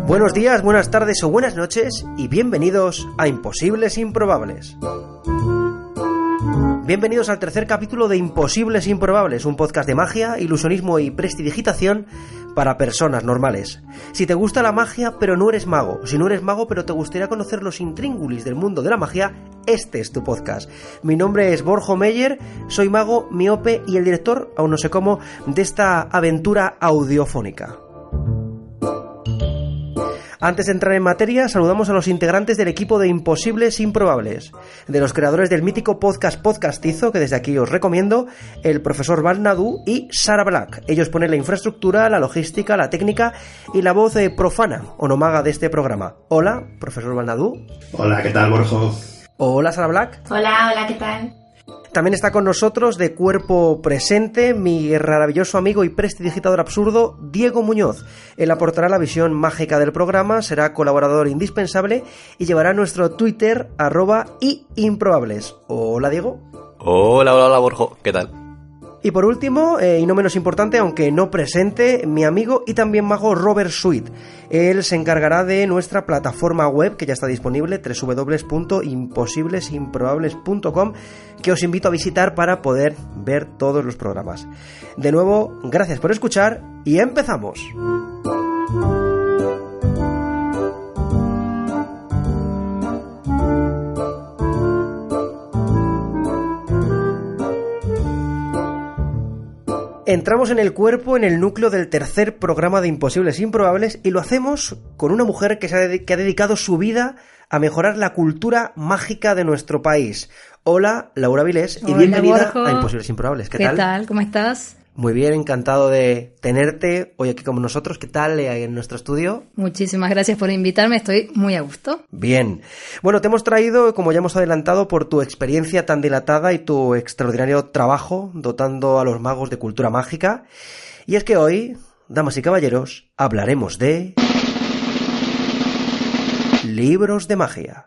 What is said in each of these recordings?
Buenos días, buenas tardes o buenas noches y bienvenidos a Imposibles Improbables. Bienvenidos al tercer capítulo de Imposibles Improbables, un podcast de magia, ilusionismo y prestidigitación para personas normales. Si te gusta la magia pero no eres mago, si no eres mago pero te gustaría conocer los intríngulis del mundo de la magia, este es tu podcast. Mi nombre es Borjo Meyer, soy mago, miope y el director, aún no sé cómo, de esta aventura audiofónica. Antes de entrar en materia, saludamos a los integrantes del equipo de Imposibles Improbables, de los creadores del mítico podcast Podcastizo, que desde aquí os recomiendo, el profesor Balnadú y Sara Black. Ellos ponen la infraestructura, la logística, la técnica y la voz profana o no maga de este programa. Hola, profesor Balnadú. Hola, ¿qué tal, Borjo? Hola, Sara Black. Hola, ¿qué tal? También está con nosotros de cuerpo presente mi maravilloso amigo y prestidigitador absurdo, Diego Muñoz. Él aportará la visión mágica del programa, será colaborador indispensable y llevará nuestro Twitter @improbables. Hola, Diego. Hola, Borjo, ¿qué tal? Y por último, y no menos importante, aunque no presente, mi amigo y también mago Robert Sweet. Él se encargará de nuestra plataforma web, que ya está disponible, www.imposiblesimprobables.com, que os invito a visitar para poder ver todos los programas. De nuevo, gracias por escuchar y empezamos. Entramos en el cuerpo, en el núcleo del tercer programa de Imposibles Improbables, y lo hacemos con una mujer que ha dedicado su vida a mejorar la cultura mágica de nuestro país. Hola, Laura Vilés, y bienvenida a Imposibles Improbables. ¿Qué tal? ¿Cómo estás? Muy bien, encantado de tenerte hoy aquí con nosotros. ¿Qué tal en nuestro estudio? Muchísimas gracias por invitarme, estoy muy a gusto. Bien. Bueno, te hemos traído, como ya hemos adelantado, por tu experiencia tan dilatada y tu extraordinario trabajo dotando a los magos de cultura mágica. Y es que hoy, damas y caballeros, hablaremos de libros de magia.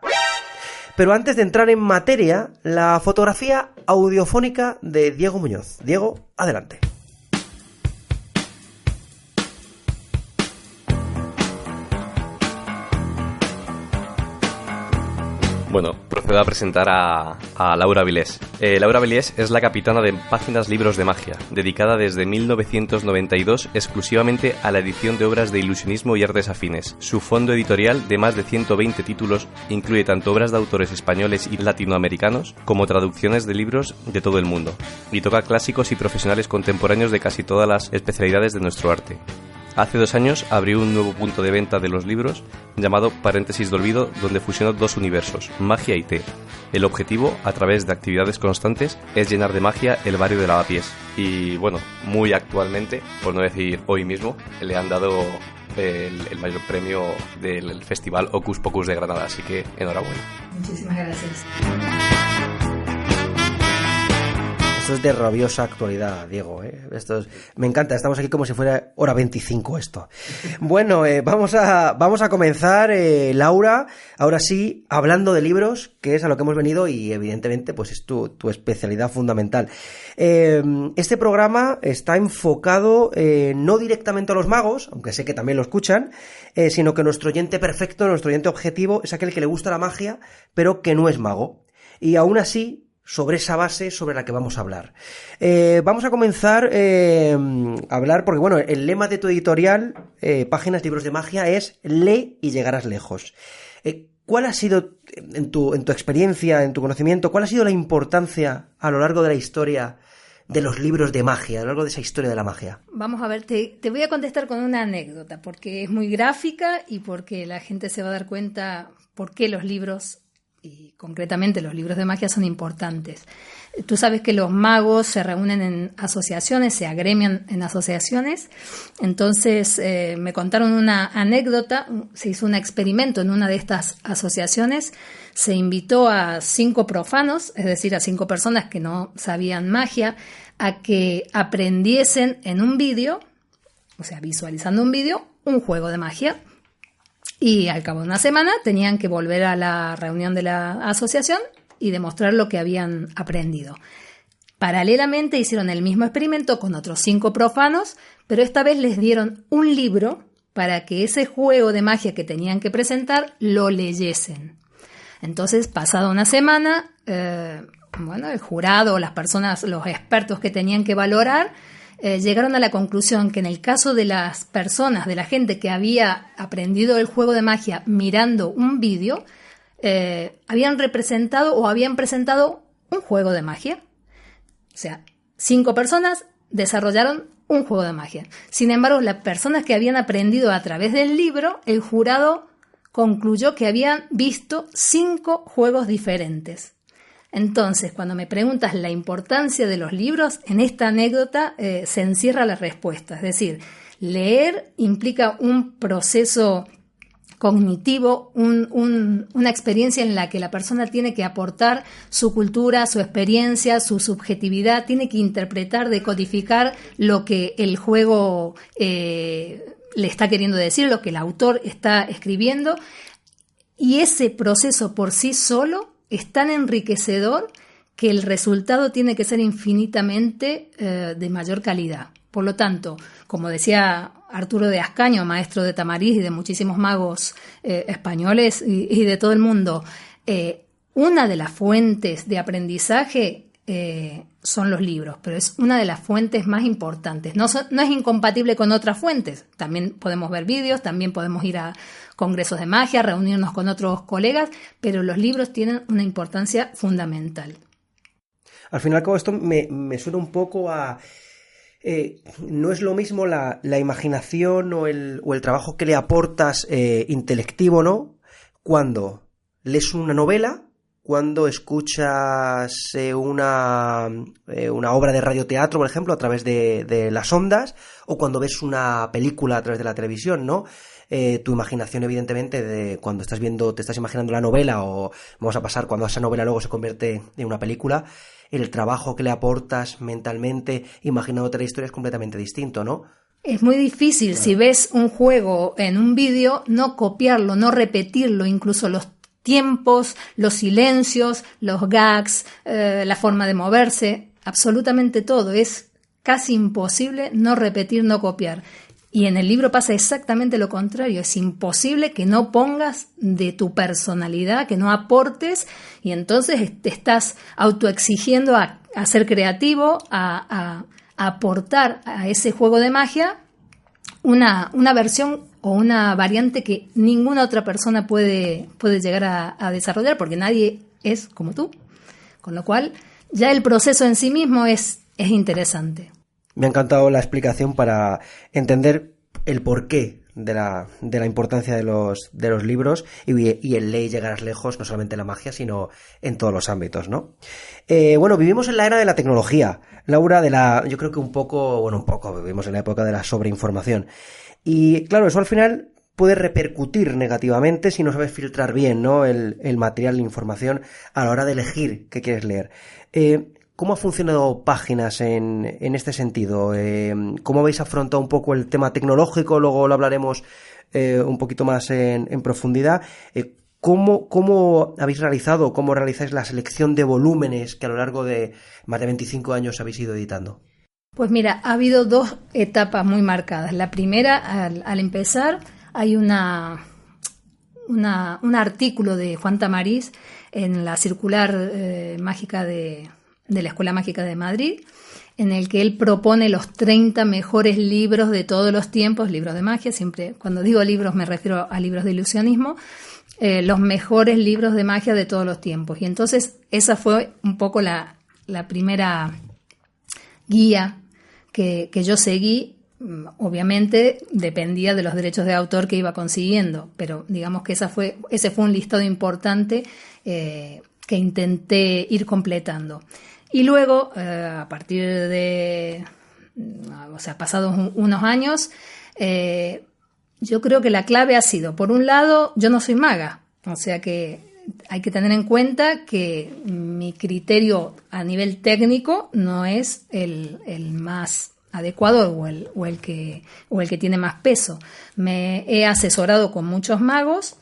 Pero antes de entrar en materia, la fotografía audiofónica de Diego Muñoz. Diego, adelante. Bueno, procedo a presentar a Laura Vilés. Laura Vilés es la capitana de Páginas Libros de Magia, dedicada desde 1992 exclusivamente a la edición de obras de ilusionismo y artes afines. Su fondo editorial, de más de 120 títulos, incluye tanto obras de autores españoles y latinoamericanos como traducciones de libros de todo el mundo, y toca clásicos y profesionales contemporáneos de casi todas las especialidades de nuestro arte. Hace 2 años abrió un nuevo punto de venta de los libros llamado Paréntesis de Olvido, donde fusionó 2 universos, magia y té. El objetivo, a través de actividades constantes, es llenar de magia el barrio de Lavapiés. Y bueno, muy actualmente, por no decir hoy mismo, le han dado el mayor premio del Festival Hocus Pocus de Granada, así que enhorabuena. Muchísimas gracias. Esto es de rabiosa actualidad, Diego, ¿eh? Me encanta, estamos aquí como si fuera hora 25 esto. Bueno, vamos a comenzar, Laura, ahora sí, hablando de libros, que es a lo que hemos venido y evidentemente pues es tu especialidad fundamental. Este programa está enfocado no directamente a los magos, aunque sé que también lo escuchan, sino que nuestro oyente perfecto, nuestro oyente objetivo es aquel que le gusta la magia, pero que no es mago. Y aún así, sobre esa base sobre la que vamos a hablar. Vamos a comenzar a hablar, porque bueno, el lema de tu editorial, Páginas Libros de Magia, es lee y llegarás lejos. ¿Cuál ha sido, en tu experiencia, en tu conocimiento, cuál ha sido la importancia a lo largo de la historia de los libros de magia, a lo largo de esa historia de la magia? Vamos a ver, te voy a contestar con una anécdota, porque es muy gráfica y porque la gente se va a dar cuenta por qué los libros, y concretamente los libros de magia, son importantes. Tú sabes que los magos se reúnen en asociaciones, se agremian en asociaciones. Entonces me contaron una anécdota, se hizo un experimento en una de estas asociaciones, se invitó a 5 profanos, es decir, a 5 personas que no sabían magia, a que aprendiesen en un vídeo, o sea, visualizando un vídeo, un juego de magia. Y al cabo de una semana tenían que volver a la reunión de la asociación y demostrar lo que habían aprendido. Paralelamente hicieron el mismo experimento con otros 5 profanos, pero esta vez les dieron un libro para que ese juego de magia que tenían que presentar lo leyesen. Entonces, pasada una semana, el jurado, las personas, los expertos que tenían que valorar, llegaron a la conclusión que en el caso de las personas, de la gente que había aprendido el juego de magia mirando un vídeo, habían presentado un juego de magia. O sea, 5 personas desarrollaron un juego de magia. Sin embargo, las personas que habían aprendido a través del libro, el jurado concluyó que habían visto 5 juegos diferentes. Entonces, cuando me preguntas la importancia de los libros, en esta anécdota se encierra la respuesta. Es decir, leer implica un proceso cognitivo, una experiencia en la que la persona tiene que aportar su cultura, su experiencia, su subjetividad, tiene que interpretar, decodificar lo que el juego le está queriendo decir, lo que el autor está escribiendo, y ese proceso por sí solo es tan enriquecedor que el resultado tiene que ser infinitamente de mayor calidad. Por lo tanto, como decía Arturo de Ascaño, maestro de Tamariz y de muchísimos magos españoles y de todo el mundo, una de las fuentes de aprendizaje son los libros, pero es una de las fuentes más importantes. No es incompatible con otras fuentes. También podemos ver vídeos, también podemos ir a congresos de magia, reunirnos con otros colegas, pero los libros tienen una importancia fundamental. Al final, como esto me suena un poco a... no es lo mismo la imaginación o el trabajo que le aportas intelectivo, ¿no? Cuando lees una novela, cuando escuchas una obra de radioteatro, por ejemplo, a través de las ondas, o cuando ves una película a través de la televisión, ¿no? Tu imaginación, evidentemente, de cuando estás viendo, te estás imaginando la novela, o vamos a pasar cuando esa novela luego se convierte en una película, el trabajo que le aportas mentalmente, imaginándote la historia, es completamente distinto, ¿no? Es muy difícil, si ves un juego en un vídeo, no copiarlo, no repetirlo, incluso los tiempos, los silencios, los gags, la forma de moverse, absolutamente todo. Es casi imposible no repetir, no copiar. Y en el libro pasa exactamente lo contrario. Es imposible que no pongas de tu personalidad, que no aportes, y entonces te estás autoexigiendo a ser creativo, a aportar a ese juego de magia una versión o una variante que ninguna otra persona puede llegar a desarrollar, porque nadie es como tú. Con lo cual, ya el proceso en sí mismo es interesante. Me ha encantado la explicación para entender el porqué de la importancia de los libros y el ley llegarás lejos, no solamente en la magia, sino en todos los ámbitos, ¿no? Vivimos en la era de la tecnología, Laura, yo creo que un poco, vivimos en la época de la sobreinformación. Y claro, eso al final puede repercutir negativamente si no sabes filtrar bien, ¿no? el material, la información a la hora de elegir qué quieres leer. ¿Cómo ha funcionado Páginas en este sentido? ¿Cómo habéis afrontado un poco el tema tecnológico? Luego lo hablaremos un poquito más en profundidad. ¿Cómo habéis realizado, cómo realizáis la selección de volúmenes que a lo largo de más de 25 años habéis ido editando? Pues mira, ha habido 2 etapas muy marcadas. La primera, al empezar, hay un artículo de Juan Tamariz en la circular mágica de la Escuela Mágica de Madrid, en el que él propone los 30 mejores libros de todos los tiempos, libros de magia. Siempre cuando digo libros me refiero a libros de ilusionismo, los mejores libros de magia de todos los tiempos. Y entonces esa fue un poco la primera guía que yo seguí. Obviamente dependía de los derechos de autor que iba consiguiendo, pero digamos que ese fue un listado importante que intenté ir completando. Y luego, a partir de, pasados unos años, yo creo que la clave ha sido, por un lado, yo no soy maga, o sea que hay que tener en cuenta que mi criterio a nivel técnico no es el más adecuado o el que tiene más peso. Me he asesorado con muchos magos,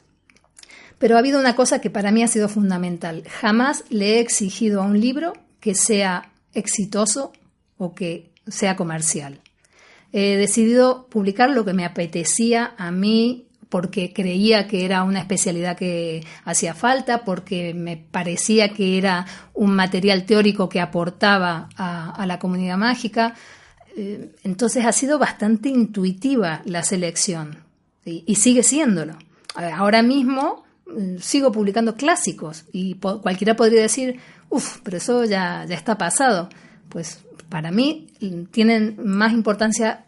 pero ha habido una cosa que para mí ha sido fundamental. Jamás le he exigido a un libro que sea exitoso o que sea comercial. he decidido publicar lo que me apetecía a mí, porque creía que era una especialidad que hacía falta, porque me parecía que era un material teórico que aportaba a la comunidad mágica. Entonces ha sido bastante intuitiva la selección, ¿sí? Y sigue siéndolo. Ahora mismo sigo publicando clásicos y cualquiera podría decir, pero eso ya está pasado. Pues para mí tienen más importancia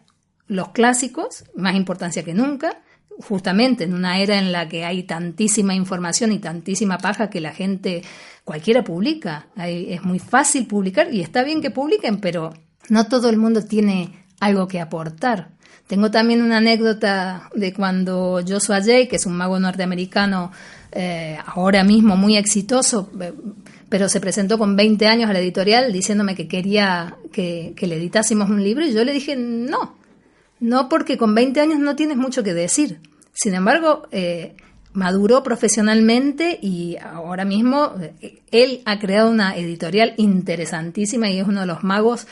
los clásicos, más importancia que nunca, justamente en una era en la que hay tantísima información y tantísima paja que la gente, cualquiera publica. Es muy fácil publicar y está bien que publiquen, pero no todo el mundo tiene algo que aportar. Tengo también una anécdota de cuando Joshua Jay, que es un mago norteamericano ahora mismo muy exitoso, pero se presentó con 20 años a la editorial diciéndome que quería que le editásemos un libro, y yo le dije no, porque con 20 años no tienes mucho que decir. Sin embargo, maduró profesionalmente y ahora mismo él ha creado una editorial interesantísima y es uno de los magos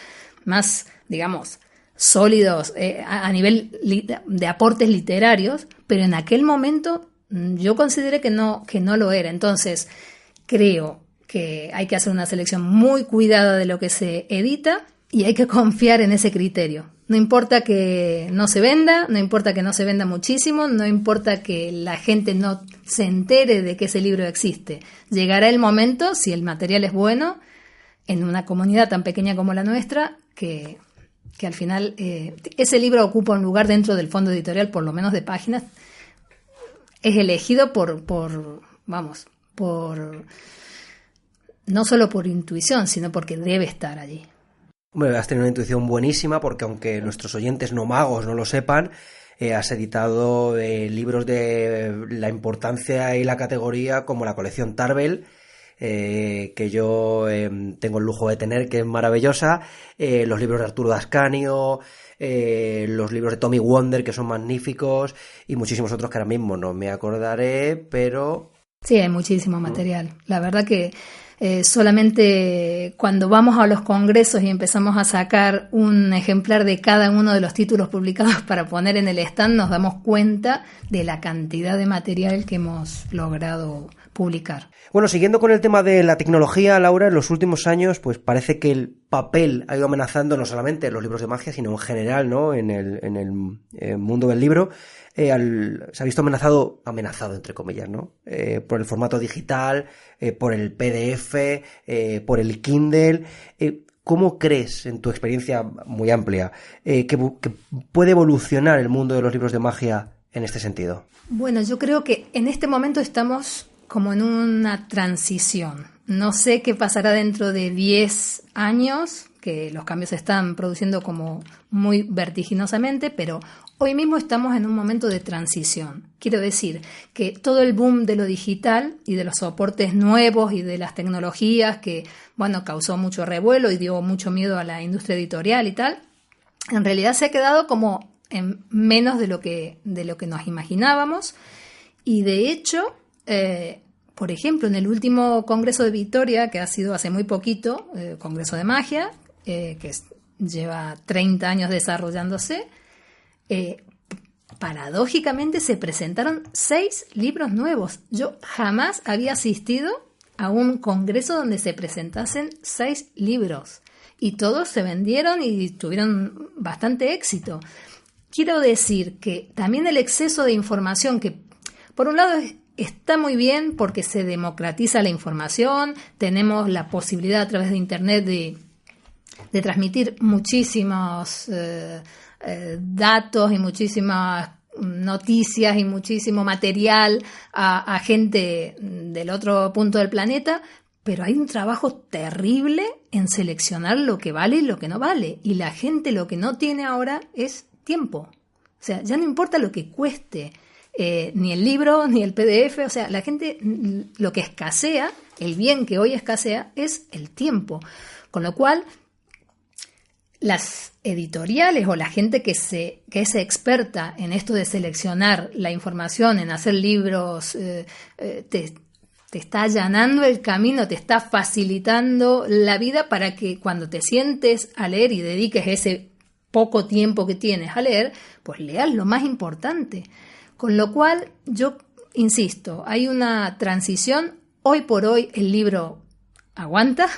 más, digamos, sólidos a nivel de aportes literarios, pero en aquel momento yo consideré que no lo era. Entonces, creo que hay que hacer una selección muy cuidada de lo que se edita y hay que confiar en ese criterio. No importa que no se venda, no importa que no se venda muchísimo, no importa que la gente no se entere de que ese libro existe. Llegará el momento, si el material es bueno, en una comunidad tan pequeña como la nuestra, que al final ese libro ocupa un lugar dentro del fondo editorial, por lo menos de páginas. Es elegido por no solo por intuición, sino porque debe estar allí. Hombre, has tenido una intuición buenísima, porque aunque nuestros oyentes no magos no lo sepan, has editado libros de la importancia y la categoría como la colección Tarbell, que yo tengo el lujo de tener, que es maravillosa, los libros de Arturo Dascanio, los libros de Tommy Wonder, que son magníficos, y muchísimos otros que ahora mismo no me acordaré, pero... Sí, hay muchísimo material. La verdad que solamente cuando vamos a los congresos y empezamos a sacar un ejemplar de cada uno de los títulos publicados para poner en el stand, nos damos cuenta de la cantidad de material que hemos logrado publicar. Bueno, siguiendo con el tema de la tecnología, Laura, en los últimos años pues parece que el papel ha ido amenazando no solamente en los libros de magia, sino en general, ¿no? En el mundo del libro. Se ha visto amenazado entre comillas, ¿no? Por el formato digital, por el PDF, por el Kindle. ¿Cómo crees, en tu experiencia muy amplia, que puede evolucionar el mundo de los libros de magia en este sentido? Bueno, yo creo que en este momento estamos como en una transición. No sé qué pasará dentro de 10 años, que los cambios se están produciendo como muy vertiginosamente, pero hoy mismo estamos en un momento de transición. Quiero decir que todo el boom de lo digital y de los soportes nuevos y de las tecnologías que, bueno, causó mucho revuelo y dio mucho miedo a la industria editorial y tal, en realidad se ha quedado como en menos de lo que nos imaginábamos. Y de hecho, por ejemplo, en el último Congreso de Vitoria, que ha sido hace muy poquito, Congreso de Magia, que lleva 30 años desarrollándose, paradójicamente se presentaron 6 libros nuevos. Yo jamás había asistido a un congreso donde se presentasen 6 libros y todos se vendieron y tuvieron bastante éxito. Quiero decir que también el exceso de información, que por un lado está muy bien porque se democratiza la información, tenemos la posibilidad a través de Internet de transmitir muchísimos datos y muchísimas noticias y muchísimo material a gente del otro punto del planeta, pero hay un trabajo terrible en seleccionar lo que vale y lo que no vale, y la gente lo que no tiene ahora es tiempo. O sea, ya no importa lo que cueste, ni el libro, ni el PDF, o sea, la gente, lo que escasea, el bien que hoy escasea, es el tiempo. Con lo cual, las editoriales o la gente que es experta en esto de seleccionar la información, en hacer libros, te está allanando el camino, te está facilitando la vida para que cuando te sientes a leer y dediques ese poco tiempo que tienes a leer, pues leas lo más importante. Con lo cual, yo insisto, hay una transición. Hoy por hoy el libro aguanta.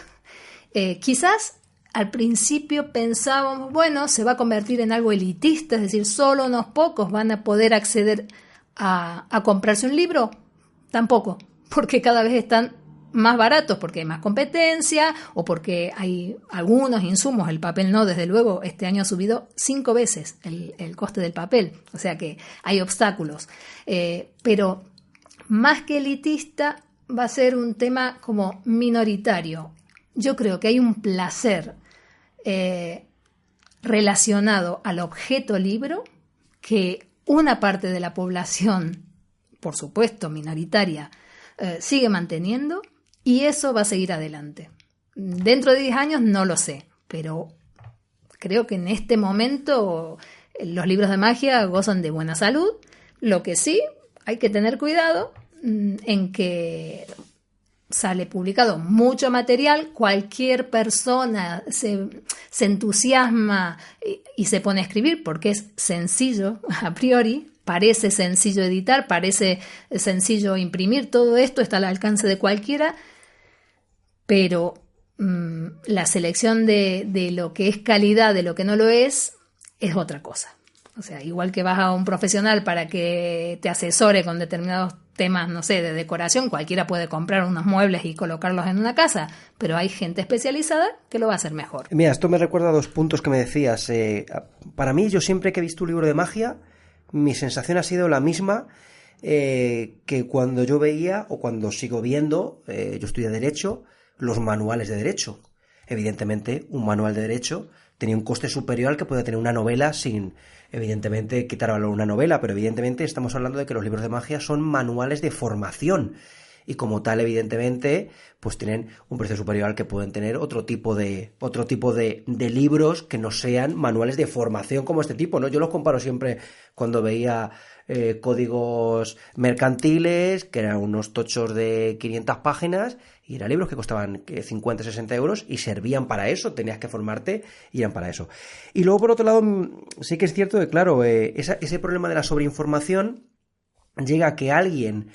Quizás al principio pensábamos, bueno, se va a convertir en algo elitista, es decir, solo unos pocos van a poder acceder a comprarse un libro. Tampoco, porque cada vez están más baratos, porque hay más competencia o porque hay algunos insumos. El papel no, desde luego, este año ha subido 5 veces el coste del papel, o sea que hay obstáculos. Pero más que elitista, va a ser un tema como minoritario. Yo creo que hay un placer relacionado al objeto libro que una parte de la población, por supuesto minoritaria, sigue manteniendo, y eso va a seguir adelante. Dentro de 10 años no lo sé, pero creo que en este momento los libros de magia gozan de buena salud. Lo que sí, hay que tener cuidado en que sale publicado mucho material, cualquier persona se entusiasma y se pone a escribir porque es sencillo a priori, parece sencillo editar, parece sencillo imprimir, todo esto está al alcance de cualquiera, pero la selección de lo que es calidad, de lo que no lo es otra cosa. O sea, igual que vas a un profesional para que te asesore con determinados temas, no sé, de decoración, cualquiera puede comprar unos muebles y colocarlos en una casa, pero hay gente especializada que lo va a hacer mejor. Mira, esto me recuerda a 2 puntos que me decías. Para mí, yo siempre que he visto un libro de magia, mi sensación ha sido la misma que cuando yo veía, o cuando sigo viendo, yo estudié Derecho, los manuales de Derecho. Evidentemente, un manual de Derecho tenía un coste superior al que puede tener una novela sin, evidentemente, quitar valor a una novela, pero evidentemente estamos hablando de que los libros de magia son manuales de formación y como tal, evidentemente, pues tienen un precio superior al que pueden tener otro tipo de libros que no sean manuales de formación como este tipo, ¿no? Yo los comparo siempre cuando veía códigos mercantiles, que eran unos tochos de 500 páginas, y eran libros que costaban 50, 60 euros y servían para eso, tenías que formarte y eran para eso. Y luego, por otro lado, sí que es cierto que, claro, ese problema de la sobreinformación llega a que alguien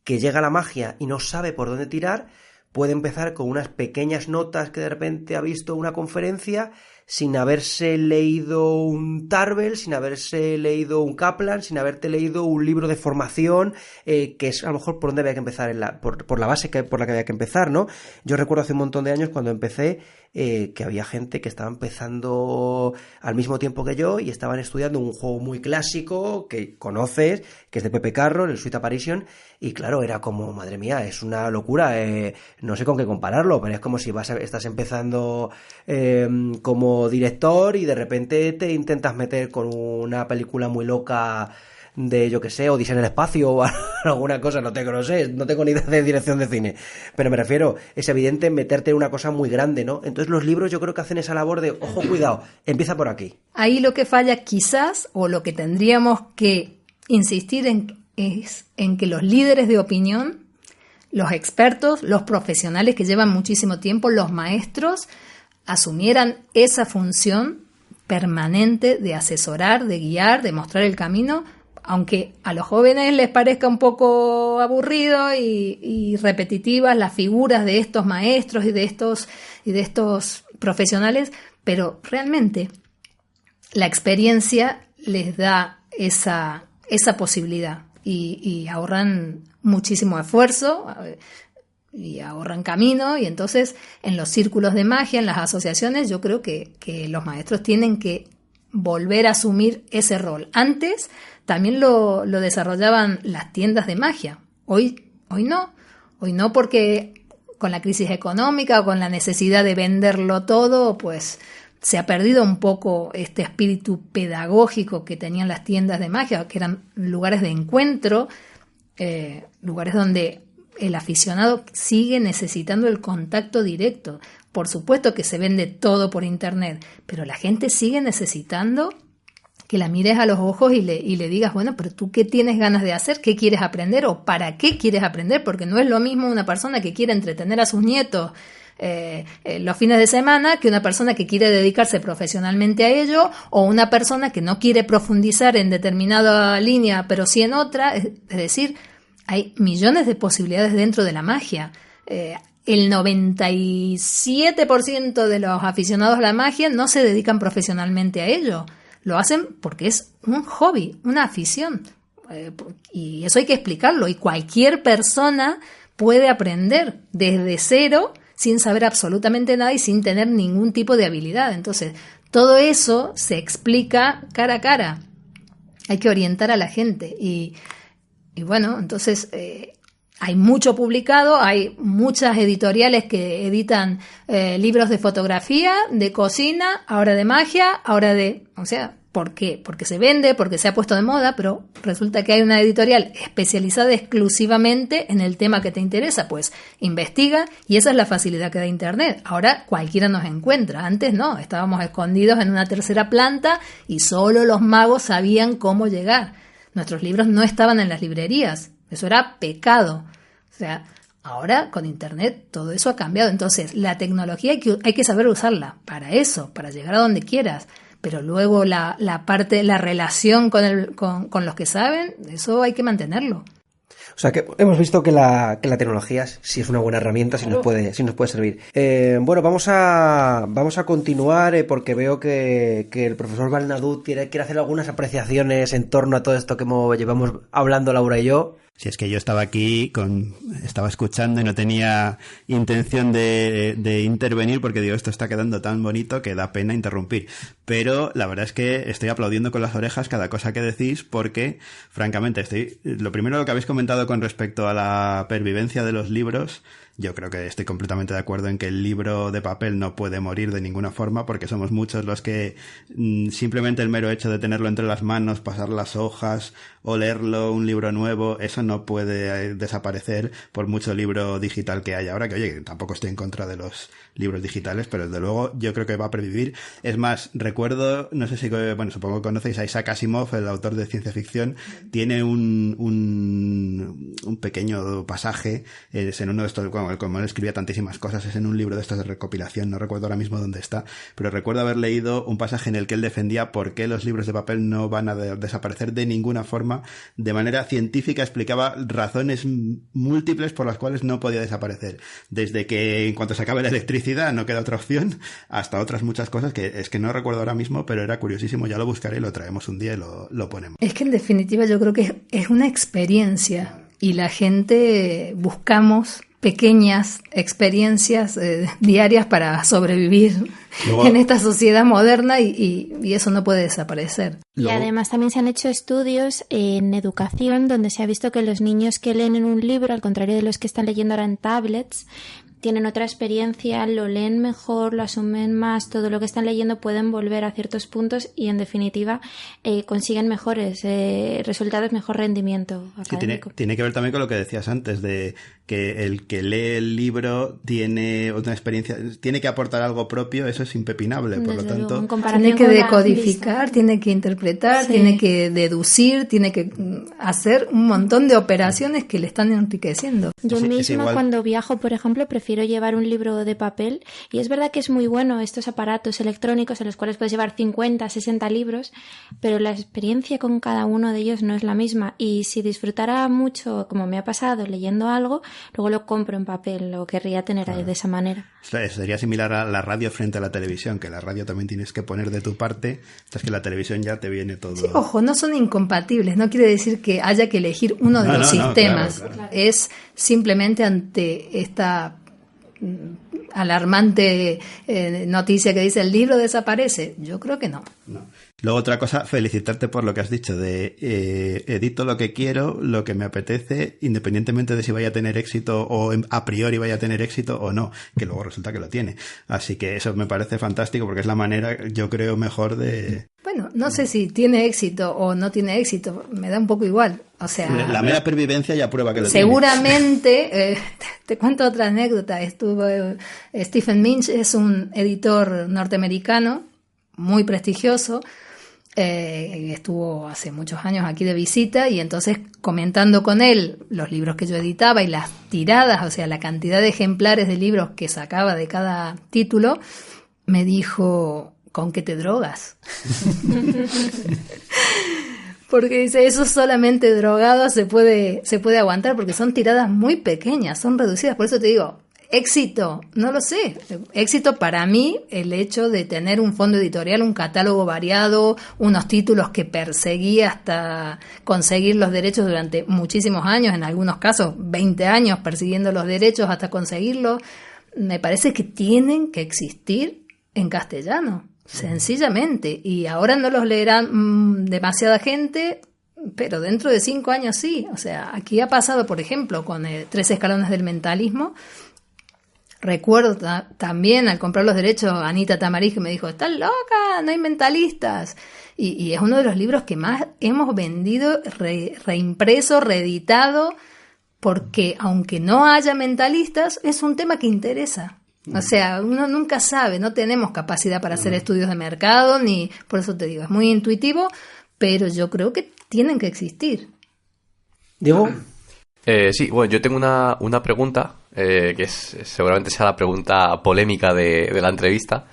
que llega a la magia y no sabe por dónde tirar, puede empezar con unas pequeñas notas que de repente ha visto una conferencia sin haberse leído un Tarbell, sin haberse leído un Kaplan, sin haberte leído un libro de formación, que es a lo mejor por donde había que empezar, por la base por la que había que empezar, ¿no? Yo recuerdo hace un montón de años cuando empecé, que había gente que estaba empezando al mismo tiempo que yo y estaban estudiando un juego muy clásico que conoces, que es de Pepe Carroll, el Sweet Apparition, y claro, era como, madre mía, es una locura, no sé con qué compararlo, pero es como si estás empezando como director y de repente te intentas meter con una película muy loca de, yo que sé, Odisea en el espacio o alguna cosa, no tengo ni idea de dirección de cine, pero me refiero, es evidente meterte en una cosa muy grande, ¿no? Entonces los libros yo creo que hacen esa labor de, ojo, cuidado, empieza por aquí. Ahí lo que falla quizás, o lo que tendríamos que insistir es en que los líderes de opinión, los expertos, los profesionales que llevan muchísimo tiempo, los maestros, asumieran esa función permanente de asesorar, de guiar, de mostrar el camino, aunque a los jóvenes les parezca un poco aburrido y repetitivas las figuras de estos maestros y de estos profesionales, pero realmente la experiencia les da esa posibilidad y ahorran muchísimo esfuerzo y ahorran camino, y entonces en los círculos de magia, en las asociaciones, yo creo que los maestros tienen que volver a asumir ese rol. Antes también lo desarrollaban las tiendas de magia, hoy no, porque con la crisis económica o con la necesidad de venderlo todo, pues se ha perdido un poco este espíritu pedagógico que tenían las tiendas de magia, que eran lugares de encuentro, lugares donde el aficionado sigue necesitando el contacto directo. Por supuesto que se vende todo por internet, pero la gente sigue necesitando que la mires a los ojos y le digas, bueno, pero tú ¿qué tienes ganas de hacer? ¿Qué quieres aprender? ¿O para qué quieres aprender? Porque no es lo mismo una persona que quiere entretener a sus nietos los fines de semana que una persona que quiere dedicarse profesionalmente a ello, o una persona que no quiere profundizar en determinada línea pero sí en otra. Es decir, hay millones de posibilidades dentro de la magia. El 97% de los aficionados a la magia no se dedican profesionalmente a ello. Lo hacen porque es un hobby, una afición. Y eso hay que explicarlo. Y cualquier persona puede aprender desde cero sin saber absolutamente nada y sin tener ningún tipo de habilidad. Entonces, todo eso se explica cara a cara. Hay que orientar a la gente. Y bueno, entonces hay mucho publicado, hay muchas editoriales que editan libros de fotografía, de cocina, ahora de magia, ahora de... O sea, ¿por qué? Porque se vende, porque se ha puesto de moda, pero resulta que hay una editorial especializada exclusivamente en el tema que te interesa. Pues investiga, y esa es la facilidad que da Internet. Ahora cualquiera nos encuentra. Antes no, estábamos escondidos en una tercera planta y solo los magos sabían cómo llegar. Nuestros libros no estaban en las librerías. Eso era pecado. O sea, ahora con Internet todo eso ha cambiado. Entonces, la tecnología hay que saber usarla para eso, para llegar a donde quieras. Pero luego la parte, la relación con los que saben, eso hay que mantenerlo. O sea que hemos visto que la tecnología sí es una buena herramienta, sí nos puede servir. Bueno, vamos a continuar porque veo que el profesor Balnadú quiere hacer algunas apreciaciones en torno a todo esto que llevamos hablando Laura y yo. Si es que yo estaba aquí, estaba escuchando y no tenía intención de intervenir porque digo, esto está quedando tan bonito que da pena interrumpir. Pero la verdad es que estoy aplaudiendo con las orejas cada cosa que decís porque, francamente, lo primero que habéis comentado con respecto a la pervivencia de los libros, yo creo que estoy completamente de acuerdo en que el libro de papel no puede morir de ninguna forma porque somos muchos los que simplemente el mero hecho de tenerlo entre las manos, pasar las hojas o leerlo, un libro nuevo, eso no puede desaparecer por mucho libro digital que haya ahora, que oye, tampoco estoy en contra de los libros digitales, pero desde luego yo creo que va a pervivir. Es más, recuerdo, no sé si, bueno, supongo que conocéis a Isaac Asimov, el autor de ciencia ficción, tiene un pequeño pasaje, es en uno de estos, como él escribía tantísimas cosas, es en un libro de estos de recopilación, no recuerdo ahora mismo dónde está, pero recuerdo haber leído un pasaje en el que él defendía por qué los libros de papel no van a desaparecer de ninguna forma. De manera científica explicaba razones múltiples por las cuales no podía desaparecer. Desde que en cuanto se acabe la electricidad no queda otra opción, hasta otras muchas cosas que es que no recuerdo ahora mismo, pero era curiosísimo. Ya lo buscaré, lo traemos un día y lo ponemos. Es que en definitiva yo creo que es una experiencia y la gente buscamos pequeñas experiencias diarias para sobrevivir en esta sociedad moderna y eso no puede desaparecer. Y además también se han hecho estudios en educación donde se ha visto que los niños que leen en un libro, al contrario de los que están leyendo ahora en tablets, tienen otra experiencia, lo leen mejor, lo asumen más, todo lo que están leyendo pueden volver a ciertos puntos y en definitiva consiguen mejores resultados, mejor rendimiento académico. Tiene que ver también con lo que decías antes, de que el que lee el libro tiene otra experiencia, tiene que aportar algo propio, eso es impepinable, por lo tanto... Tiene que decodificar, tiene que interpretar, sí, tiene que deducir, tiene que hacer un montón de operaciones que le están enriqueciendo. Yo misma cuando viajo, por ejemplo, prefiero llevar un libro de papel y es verdad que es muy bueno estos aparatos electrónicos en los cuales puedes llevar 50, 60 libros, pero la experiencia con cada uno de ellos no es la misma y si disfrutara mucho, como me ha pasado, leyendo algo, luego lo compro en papel, lo querría tener ahí de esa manera. Sería similar a la radio frente a la televisión, que la radio también tienes que poner de tu parte, es que la televisión ya te viene todo... Sí, ojo, no son incompatibles, no quiere decir que haya que elegir uno de los sistemas, claro. Es simplemente ante esta alarmante noticia que dice el libro desaparece. Yo creo que no. Luego otra cosa, felicitarte por lo que has dicho de edito lo que quiero, lo que me apetece, independientemente de si vaya a tener éxito o a priori vaya a tener éxito o no, que luego resulta que lo tiene. Así que eso me parece fantástico porque es la manera, yo creo, mejor de... Bueno, no sé si tiene éxito o no tiene éxito, me da un poco igual. O sea, la mera pervivencia ya prueba que lo seguramente, tiene. Te cuento otra anécdota. Stephen Minch es un editor norteamericano muy prestigioso Estuvo hace muchos años aquí de visita y entonces comentando con él los libros que yo editaba y las tiradas, o sea, la cantidad de ejemplares de libros que sacaba de cada título, me dijo, ¿con qué te drogas? Porque dice, eso solamente drogado se puede aguantar, porque son tiradas muy pequeñas, son reducidas. Por eso te digo, éxito, no lo sé. Éxito para mí, el hecho de tener un fondo editorial, un catálogo variado, unos títulos que perseguí hasta conseguir los derechos durante muchísimos años, en algunos casos 20 años persiguiendo los derechos hasta conseguirlos. Me parece que tienen que existir en castellano. Sencillamente, y ahora no los leerán demasiada gente, pero dentro de 5 años sí. O sea, aquí ha pasado, por ejemplo, con 3 escalones del mentalismo. Recuerdo también al comprar los derechos a Anita Tamariz, que me dijo, estás loca, no hay mentalistas. Y es uno de los libros que más hemos vendido, reimpreso, reeditado, porque aunque no haya mentalistas, es un tema que interesa. O sea, uno nunca sabe, no tenemos capacidad para hacer estudios de mercado, ni por eso te digo, es muy intuitivo, pero yo creo que tienen que existir. ¿Diego? Sí, bueno, yo tengo una pregunta, que seguramente sea la pregunta polémica de la entrevista,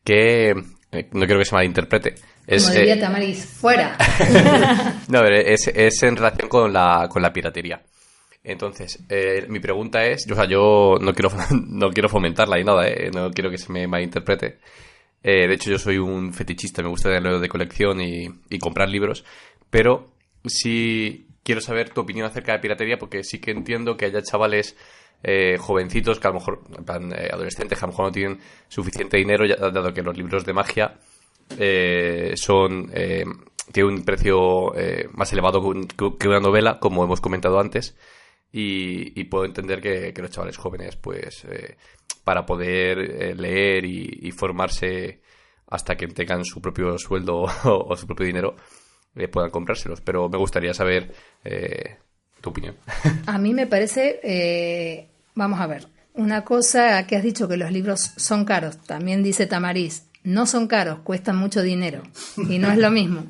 que no quiero que se malinterprete. Como diría Tamariz, fuera. No, pero es en relación con la piratería. Entonces, mi pregunta es, o sea, yo no quiero fomentarla ni nada, no quiero que se me malinterprete. De hecho, yo soy un fetichista, me gusta tenerlo de colección y comprar libros, pero sí quiero saber tu opinión acerca de piratería, porque sí que entiendo que haya chavales jovencitos, que a lo mejor, en plan, adolescentes, que a lo mejor no tienen suficiente dinero, dado que los libros de magia tienen un precio más elevado que una novela, como hemos comentado antes. Y puedo entender que los chavales jóvenes, pues, para poder leer y formarse hasta que tengan su propio sueldo o su propio dinero, puedan comprárselos. Pero me gustaría saber tu opinión. A mí me parece, vamos a ver, una cosa que has dicho, que los libros son caros. También dice Tamariz, no son caros, cuestan mucho dinero. Y no es lo mismo.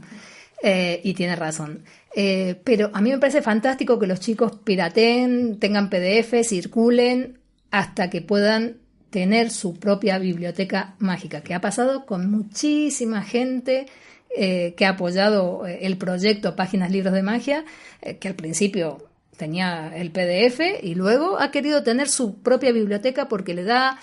Y tiene razón. Pero a mí me parece fantástico que los chicos pirateen, tengan PDF, circulen, hasta que puedan tener su propia biblioteca mágica, que ha pasado con muchísima gente que ha apoyado el proyecto Páginas Libros de Magia, que al principio tenía el PDF y luego ha querido tener su propia biblioteca porque le da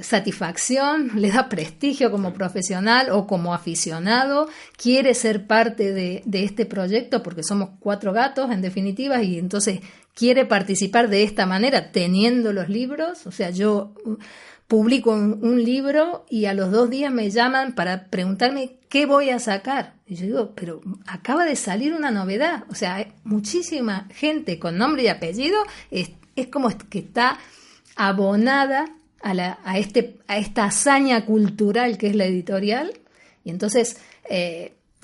satisfacción, le da prestigio como profesional o como aficionado, quiere ser parte de este proyecto porque somos 4 gatos en definitiva, y entonces quiere participar de esta manera teniendo los libros. O sea, yo publico un libro y a los 2 días me llaman para preguntarme qué voy a sacar, y yo digo, pero acaba de salir una novedad. O sea, hay muchísima gente con nombre y apellido, es como que está abonada a esta hazaña cultural que es la editorial. Y entonces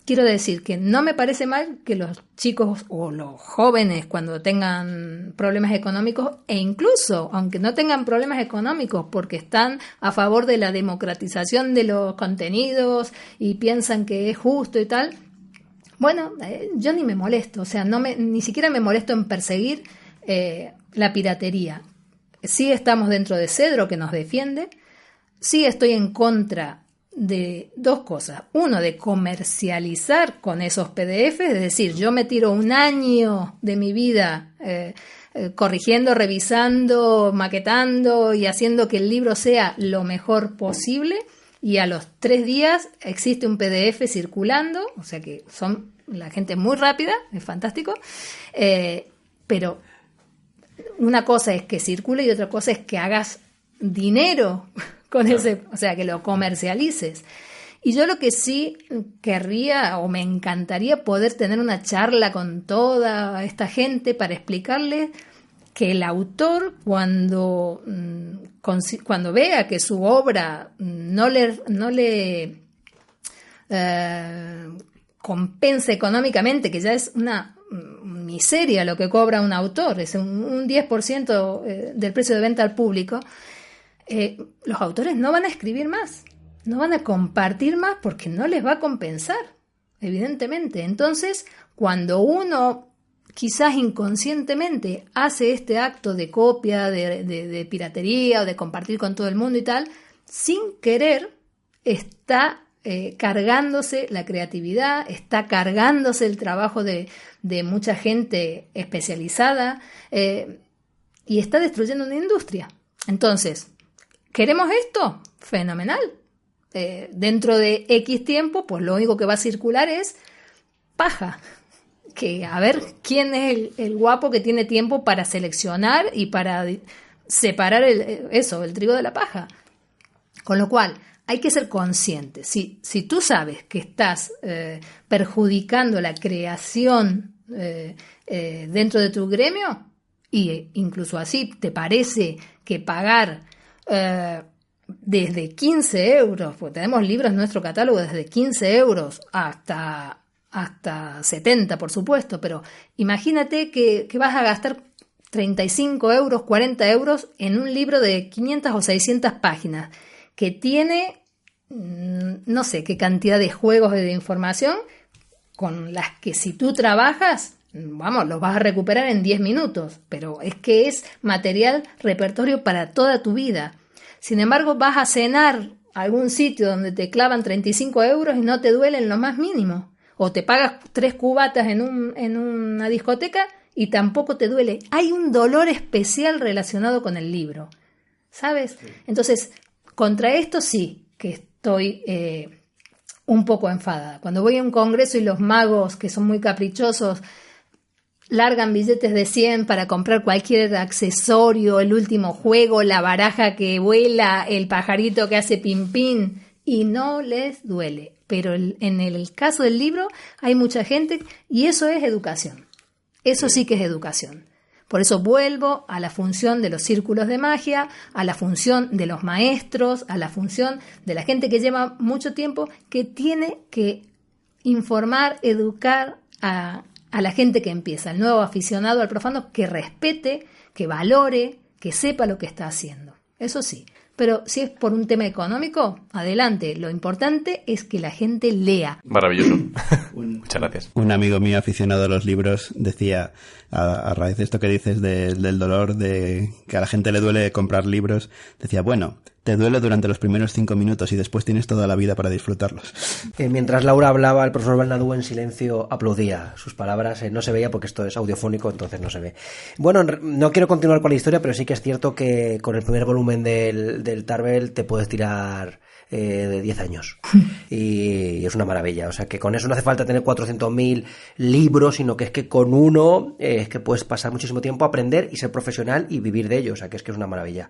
quiero decir que no me parece mal que los chicos o los jóvenes, cuando tengan problemas económicos, e incluso aunque no tengan problemas económicos porque están a favor de la democratización de los contenidos y piensan que es justo y tal, bueno, yo ni me molesto. O sea, ni siquiera me molesto en perseguir la piratería. Sí estamos dentro de Cedro, que nos defiende. Sí estoy en contra de 2 cosas. Uno, de comercializar con esos PDF, es decir, yo me tiro 1 año de mi vida corrigiendo, revisando, maquetando y haciendo que el libro sea lo mejor posible, y a los 3 días existe un PDF circulando, o sea que la gente es muy rápida, es fantástico, pero una cosa es que circule y otra cosa es que hagas dinero con ese, o sea, que lo comercialices. Y yo lo que sí querría o me encantaría poder tener una charla con toda esta gente para explicarles que el autor, cuando vea que su obra no le compensa económicamente, que ya es una miseria lo que cobra un autor, es un 10% del precio de venta al público, los autores no van a escribir más. no van a compartir más porque no les va a compensar, evidentemente. Entonces, cuando uno quizás inconscientemente hace este acto de copia, de piratería o de compartir con todo el mundo y tal, sin querer está cargándose la creatividad, está cargándose el trabajo de mucha gente especializada y está destruyendo una industria. Entonces, ¿queremos esto? Fenomenal. Dentro de X tiempo, pues lo único que va a circular es paja. Que a ver quién es el guapo que tiene tiempo para seleccionar y para separar el trigo de la paja. Con lo cual, hay que ser consciente. Si tú sabes que estás perjudicando la creación dentro de tu gremio, y incluso así te parece que pagar desde 15 euros, porque tenemos libros en nuestro catálogo desde 15 euros hasta 70, por supuesto, pero imagínate que vas a gastar 35 euros, 40 euros en un libro de 500 o 600 páginas que tiene no sé qué cantidad de juegos de información con las que si tú trabajas, vamos, los vas a recuperar en 10 minutos, pero es que es material, repertorio para toda tu vida. Sin embargo, vas a cenar a algún sitio donde te clavan 35 euros y no te duele en lo más mínimo. O te pagas 3 cubatas en una discoteca y tampoco te duele. Hay un dolor especial relacionado con el libro, ¿sabes? Entonces, contra esto sí que estoy un poco enfadada. Cuando voy a un congreso y los magos, que son muy caprichosos, largan billetes de 100 para comprar cualquier accesorio, el último juego, la baraja que vuela, el pajarito que hace pin pin, y no les duele. Pero en el caso del libro hay mucha gente y eso es educación. Eso sí que es educación. Por eso vuelvo a la función de los círculos de magia, a la función de los maestros, a la función de la gente que lleva mucho tiempo, que tiene que informar, educar a la gente que empieza, al nuevo aficionado, al profano, que respete, que valore, que sepa lo que está haciendo. Eso sí. Pero si es por un tema económico, adelante. Lo importante es que la gente lea. Maravilloso. Muchas gracias. Un amigo mío aficionado a los libros decía, a raíz de esto que dices del dolor, de que a la gente le duele comprar libros, decía, bueno, te duele durante los primeros 5 minutos y después tienes toda la vida para disfrutarlos. Mientras Laura hablaba, el profesor Bernadú en silencio aplaudía sus palabras. No se veía porque esto es audiofónico, entonces no se ve. Bueno, no quiero continuar con la historia, pero sí que es cierto que con el primer volumen del Tarbell te puedes tirar de 10 años. Y es una maravilla. O sea, que con eso no hace falta tener 400.000 libros, sino que es que con uno es que puedes pasar muchísimo tiempo a aprender y ser profesional y vivir de ello. O sea, que es una maravilla.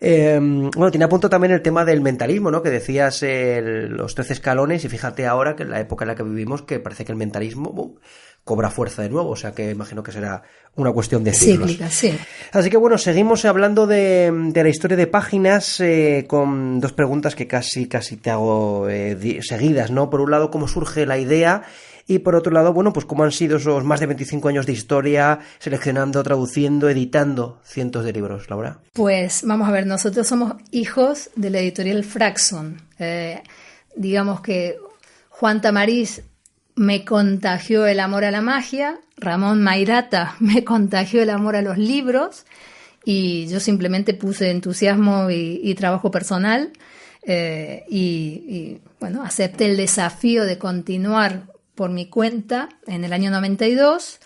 Bueno, tiene a punto también el tema del mentalismo, ¿no? Que decías los 13 escalones, y fíjate ahora que en la época en la que vivimos, que parece que el mentalismo cobra fuerza de nuevo, o sea que imagino que será una cuestión de siglos. Cíclica, sí. Así que bueno, seguimos hablando de la historia de páginas, con 2 preguntas que casi te hago seguidas, ¿no? Por un lado, ¿cómo surge la idea? Y por otro lado, bueno, pues cómo han sido esos más de 25 años de historia, seleccionando, traduciendo, editando cientos de libros, Laura. Pues vamos a ver, nosotros somos hijos de la editorial Fraxon. Digamos que Juan Tamariz me contagió el amor a la magia, Ramón Mairata me contagió el amor a los libros, y yo simplemente puse entusiasmo y trabajo personal, y bueno, acepté el desafío de continuar por mi cuenta en el año 92.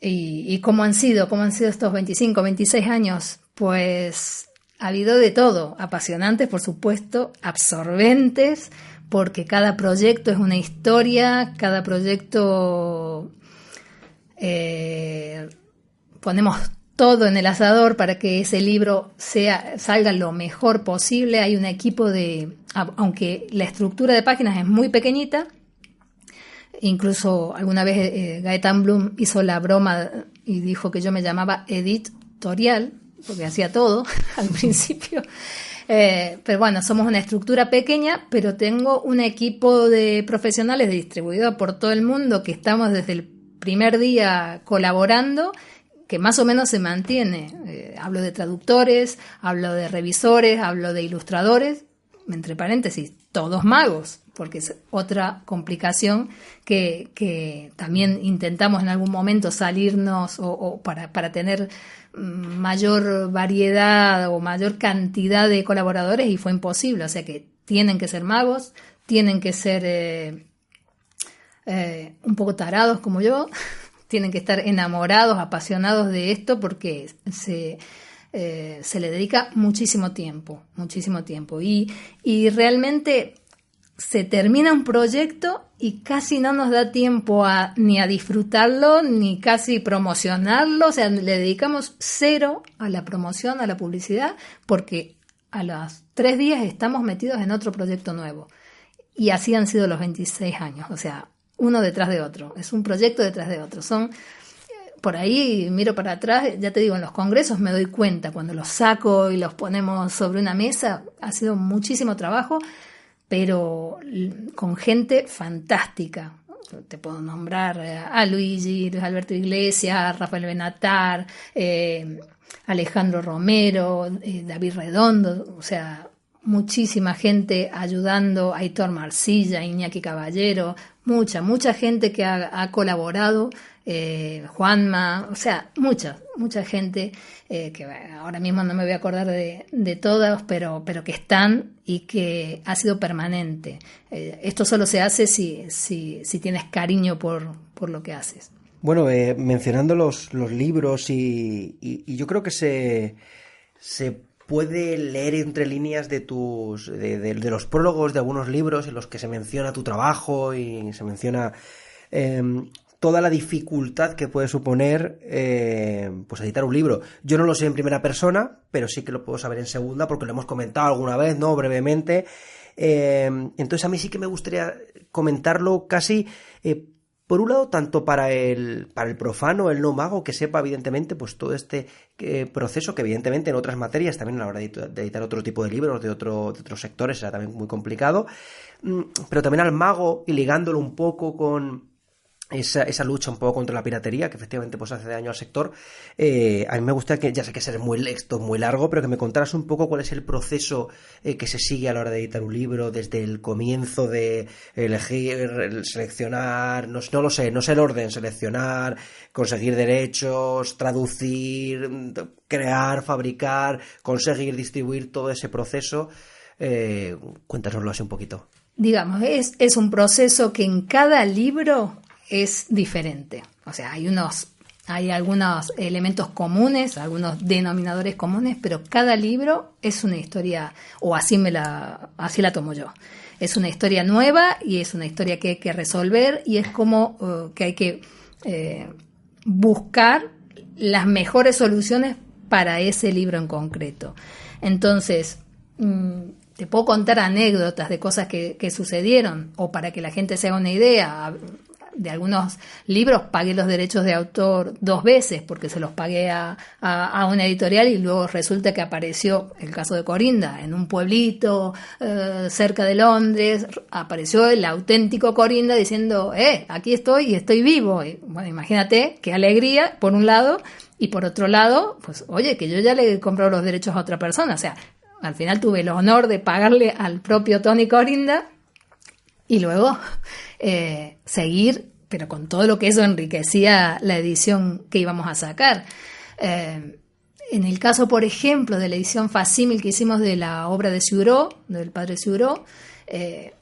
¿Y cómo han sido estos 25, 26 años? Pues ha habido de todo, apasionantes, por supuesto, absorbentes, porque cada proyecto es una historia, cada proyecto ponemos todo en el asador para que ese libro salga lo mejor posible. Hay un equipo aunque la estructura de páginas es muy pequeñita. Incluso alguna vez Gaetan Blum hizo la broma y dijo que yo me llamaba editorial, porque hacía todo al principio. Pero bueno, somos una estructura pequeña, pero tengo un equipo de profesionales distribuidos por todo el mundo que estamos desde el primer día colaborando, que más o menos se mantiene. Hablo de traductores, hablo de revisores, hablo de ilustradores, entre paréntesis, todos magos, porque es otra complicación que también intentamos en algún momento salirnos o para tener mayor variedad o mayor cantidad de colaboradores, y fue imposible. O sea que tienen que ser magos, tienen que ser un poco tarados como yo, tienen que estar enamorados, apasionados de esto, porque se le dedica muchísimo tiempo. Y realmente se termina un proyecto y casi no nos da tiempo ni a disfrutarlo, ni casi promocionarlo. O sea, le dedicamos cero a la promoción, a la publicidad, porque a los 3 días estamos metidos en otro proyecto nuevo. Y así han sido los 26 años. O sea, uno detrás de otro. Es un proyecto detrás de otro. Por ahí miro para atrás, ya te digo, en los congresos me doy cuenta, cuando los saco y los ponemos sobre una mesa, ha sido muchísimo trabajo, pero con gente fantástica. Te puedo nombrar a Luigi, Luis Alberto Iglesias, Rafael Benatar, Alejandro Romero, David Redondo, o sea, muchísima gente ayudando, Aitor Marcilla, Iñaki Caballero, mucha gente que ha colaborado, Juanma, o sea, mucha gente que ahora mismo no me voy a acordar de todas, pero que están y que ha sido permanente. Esto solo se hace si tienes cariño por lo que haces. Bueno, mencionando los libros y yo creo que se puede leer entre líneas de los prólogos de algunos libros en los que se menciona tu trabajo y se menciona toda la dificultad que puede suponer pues editar un libro. Yo no lo sé en primera persona, pero sí que lo puedo saber en segunda, porque lo hemos comentado alguna vez, ¿no? Brevemente. Entonces a mí sí que me gustaría comentarlo casi... por un lado, tanto para el profano, el no mago, que sepa evidentemente pues todo este proceso, que evidentemente en otras materias, también a la hora de editar otro tipo de libros de otros sectores, será también muy complicado, pero también al mago, y ligándolo un poco con esa lucha un poco contra la piratería, que efectivamente pues hace daño al sector. A mí me gustaría, que ya sé que es muy largo, pero que me contaras un poco cuál es el proceso que se sigue a la hora de editar un libro, desde el comienzo de elegir, seleccionar, no lo sé, no sé el orden, seleccionar, conseguir derechos, traducir, crear, fabricar, conseguir distribuir, todo ese proceso. Cuéntanoslo así un poquito. Digamos, es un proceso que en cada libro es diferente. O sea, hay algunos elementos comunes, algunos denominadores comunes, pero cada libro es una historia, o así la tomo yo. Es una historia nueva y es una historia que hay que resolver, y es como que hay que buscar las mejores soluciones para ese libro en concreto. Entonces, te puedo contar anécdotas de cosas que sucedieron, o para que la gente se haga una idea. De algunos libros pagué los derechos de autor 2 veces, porque se los pagué a una editorial, y luego resulta que apareció el caso de Corinda en un pueblito cerca de Londres. Apareció el auténtico Corinda diciendo, aquí estoy y estoy vivo. Y, bueno, imagínate qué alegría por un lado, y por otro lado, pues oye, que yo ya le he comprado los derechos a otra persona. O sea, al final tuve el honor de pagarle al propio Tony Corinda, y luego seguir, pero con todo lo que eso enriquecía la edición que íbamos a sacar. En el caso, por ejemplo, de la edición facímil que hicimos de la obra de Ciuró, del padre Ciuró,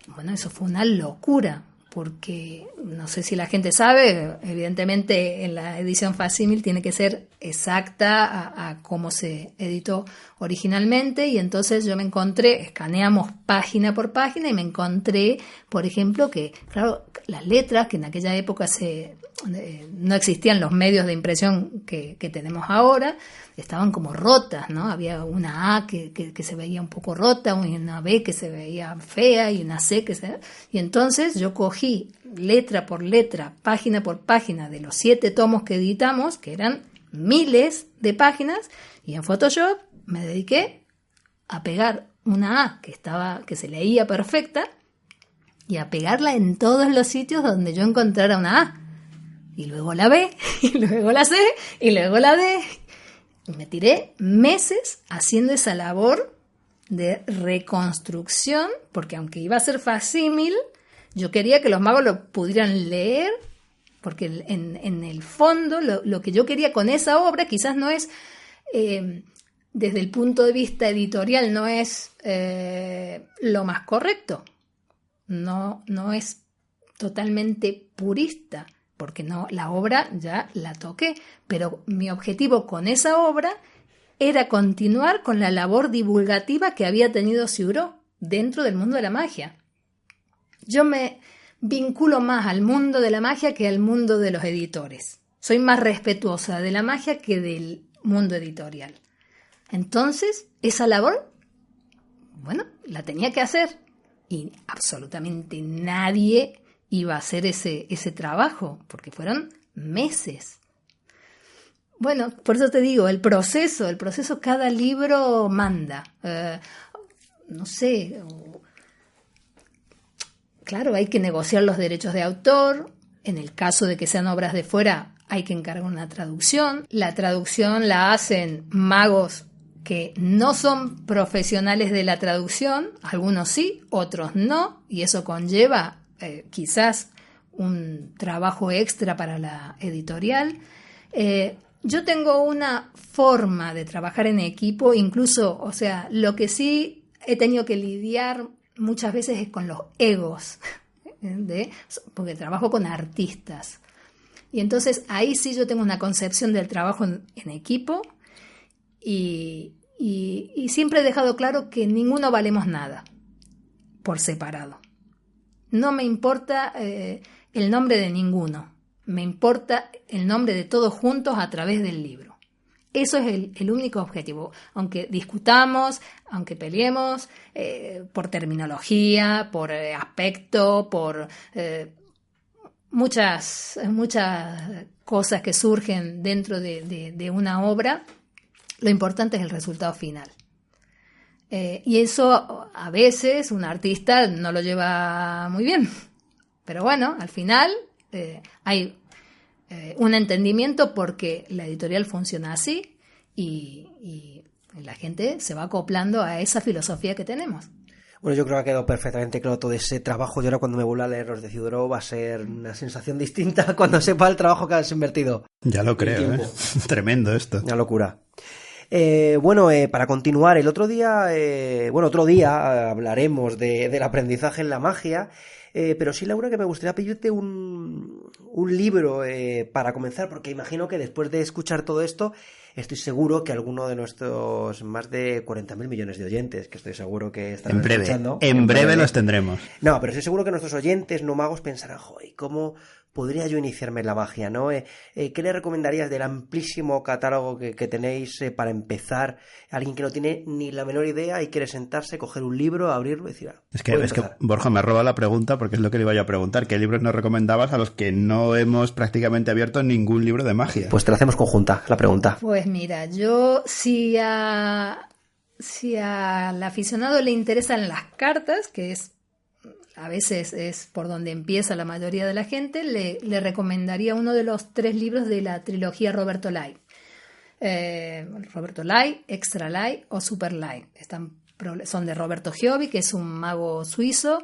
bueno, eso fue una locura, porque no sé si la gente sabe, evidentemente en la edición facímil tiene que ser exacta a cómo se editó originalmente, y entonces yo me encontré, escaneamos página por página, y me encontré, por ejemplo, que, claro, las letras, que en aquella época no existían los medios de impresión que tenemos ahora, estaban como rotas, ¿no? Había una A que se veía un poco rota, una B que se veía fea, y una C y entonces yo cogí letra por letra, página por página, de los 7 tomos que editamos, que eran miles de páginas, y en Photoshop me dediqué a pegar una A que se leía perfecta, y a pegarla en todos los sitios donde yo encontrara una A, y luego la B, y luego la C, y luego la D. Y me tiré meses haciendo esa labor de reconstrucción, porque aunque iba a ser facímil, yo quería que los magos lo pudieran leer, porque en el fondo lo que yo quería con esa obra quizás no es, desde el punto de vista editorial, no es lo más correcto, no es totalmente purista, porque no, la obra ya la toqué, pero mi objetivo con esa obra era continuar con la labor divulgativa que había tenido Siuró dentro del mundo de la magia. Yo me vinculo más al mundo de la magia que al mundo de los editores. Soy más respetuosa de la magia que del mundo editorial. Entonces, esa labor, bueno, la tenía que hacer. Y absolutamente nadie iba a hacer ese trabajo, porque fueron meses. Bueno, por eso te digo, el proceso, cada libro manda. No sé, claro, hay que negociar los derechos de autor. En el caso de que sean obras de fuera, hay que encargar una traducción. La traducción la hacen magos que no son profesionales de la traducción, algunos sí, otros no, y eso conlleva quizás un trabajo extra para la editorial. Yo tengo una forma de trabajar en equipo, incluso, o sea, lo que sí he tenido que lidiar muchas veces es con los egos, porque trabajo con artistas. Y entonces ahí sí yo tengo una concepción del trabajo en equipo y siempre he dejado claro que ninguno valemos nada por separado. No me importa el nombre de ninguno. Me importa el nombre de todos juntos a través del libro. Eso es el único objetivo. Aunque discutamos, aunque peleemos por terminología, por aspecto, por muchas cosas que surgen dentro de una obra, lo importante es el resultado final. Y eso a veces un artista no lo lleva muy bien. Pero bueno, al final hay un entendimiento porque la editorial funciona así y la gente se va acoplando a esa filosofía que tenemos. Bueno, yo creo que ha quedado perfectamente claro todo ese trabajo y ahora cuando me vuelva a leer Los de Ciudoró va a ser una sensación distinta cuando sepa el trabajo que has invertido. Ya lo creo, Tremendo esto. Una locura. Para continuar, otro día hablaremos del aprendizaje en la magia. Pero sí, Laura, que me gustaría pedirte un libro para comenzar, porque imagino que después de escuchar todo esto, estoy seguro que alguno de nuestros más de 40.000 millones de oyentes, que estoy seguro que estarán escuchando... En breve los tendremos. No, pero estoy seguro que nuestros oyentes no magos pensarán, joder, ¿cómo podría yo iniciarme en la magia, ¿no? ¿Qué le recomendarías del amplísimo catálogo que tenéis para empezar? Alguien que no tiene ni la menor idea y quiere sentarse, coger un libro, abrirlo y decir... Es que Borja me ha robado la pregunta porque es lo que le iba yo a preguntar. ¿Qué libros nos recomendabas a los que no hemos prácticamente abierto ningún libro de magia? Pues te la hacemos conjunta, la pregunta. Pues mira, yo si al aficionado le interesan las cartas, que a veces es por donde empieza la mayoría de la gente, le recomendaría uno de los 3 libros de la trilogía Roberto Lai. Roberto Lai, Extra Lai o Super Lai. Son de Roberto Giovi, que es un mago suizo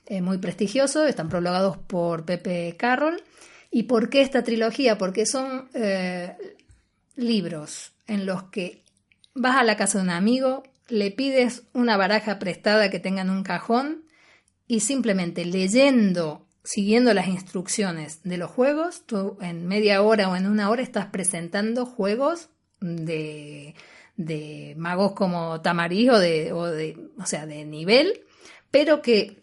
muy prestigioso. Están prologados por Pepe Carroll. ¿Y por qué esta trilogía? Porque son libros en los que vas a la casa de un amigo, le pides una baraja prestada que tenga en un cajón y simplemente leyendo, siguiendo las instrucciones de los juegos, tú en media hora o en una hora estás presentando juegos de magos como Tamariz o de nivel, pero que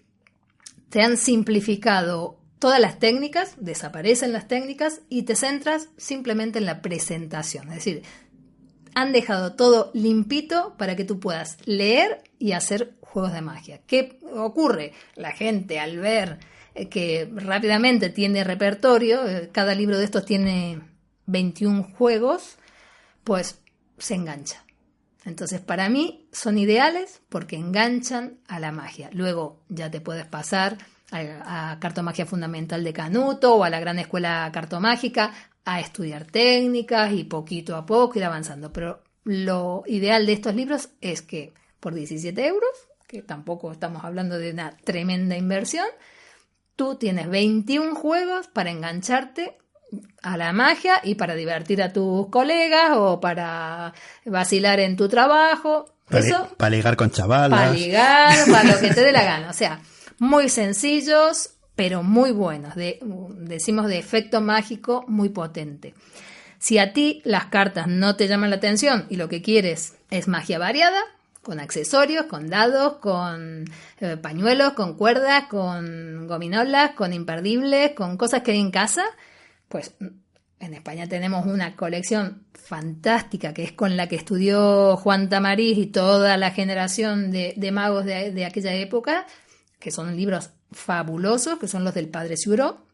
te han simplificado todas las técnicas, desaparecen las técnicas y te centras simplemente en la presentación. Es decir, han dejado todo limpito para que tú puedas leer y hacer juegos de magia. ¿Qué ocurre? La gente al ver que rápidamente tiene repertorio, cada libro de estos tiene 21 juegos, pues se engancha. Entonces para mí son ideales porque enganchan a la magia. Luego ya te puedes pasar a Cartomagia Fundamental de Canuto o a la Gran Escuela Cartomágica a estudiar técnicas y poquito a poco ir avanzando. Pero lo ideal de estos libros es que por 17 euros, que tampoco estamos hablando de una tremenda inversión. Tú tienes 21 juegos para engancharte a la magia y para divertir a tus colegas o para vacilar en tu trabajo. Para ligar con chavalas. Para ligar, para lo que te dé la gana. O sea, muy sencillos, pero muy buenos. Decimos de efecto mágico muy potente. Si a ti las cartas no te llaman la atención y lo que quieres es magia variada, con accesorios, con dados, con pañuelos, con cuerdas, con gominolas, con imperdibles, con cosas que hay en casa, pues en España tenemos una colección fantástica que es con la que estudió Juan Tamariz y toda la generación de magos de aquella época, que son libros fabulosos, que son los del Padre Ciuró.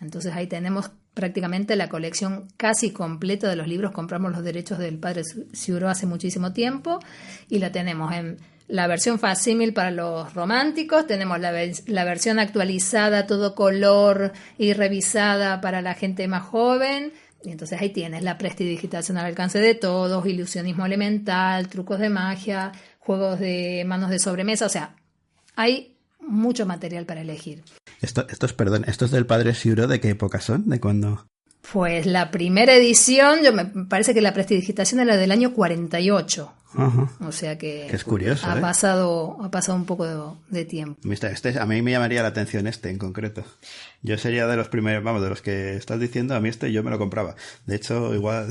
Entonces ahí tenemos prácticamente la colección casi completa de los libros. Compramos los derechos del Padre Ciuró hace muchísimo tiempo y la tenemos en la versión facsímil para los románticos, tenemos la versión actualizada, todo color y revisada para la gente más joven. Y entonces ahí tienes la prestidigitación al alcance de todos, ilusionismo elemental, trucos de magia, juegos de manos de sobremesa. O sea, hay mucho material para elegir. Estos del Padre Ciuró, ¿de qué época son? ¿De cuándo? Pues la primera edición, me parece que la prestidigitación era del año 48. Ajá. O sea que es curioso, ha pasado un poco de tiempo. A mí me llamaría la atención en concreto. Yo sería de los primeros, de los que estás diciendo, a mí yo me lo compraba. De hecho, igual...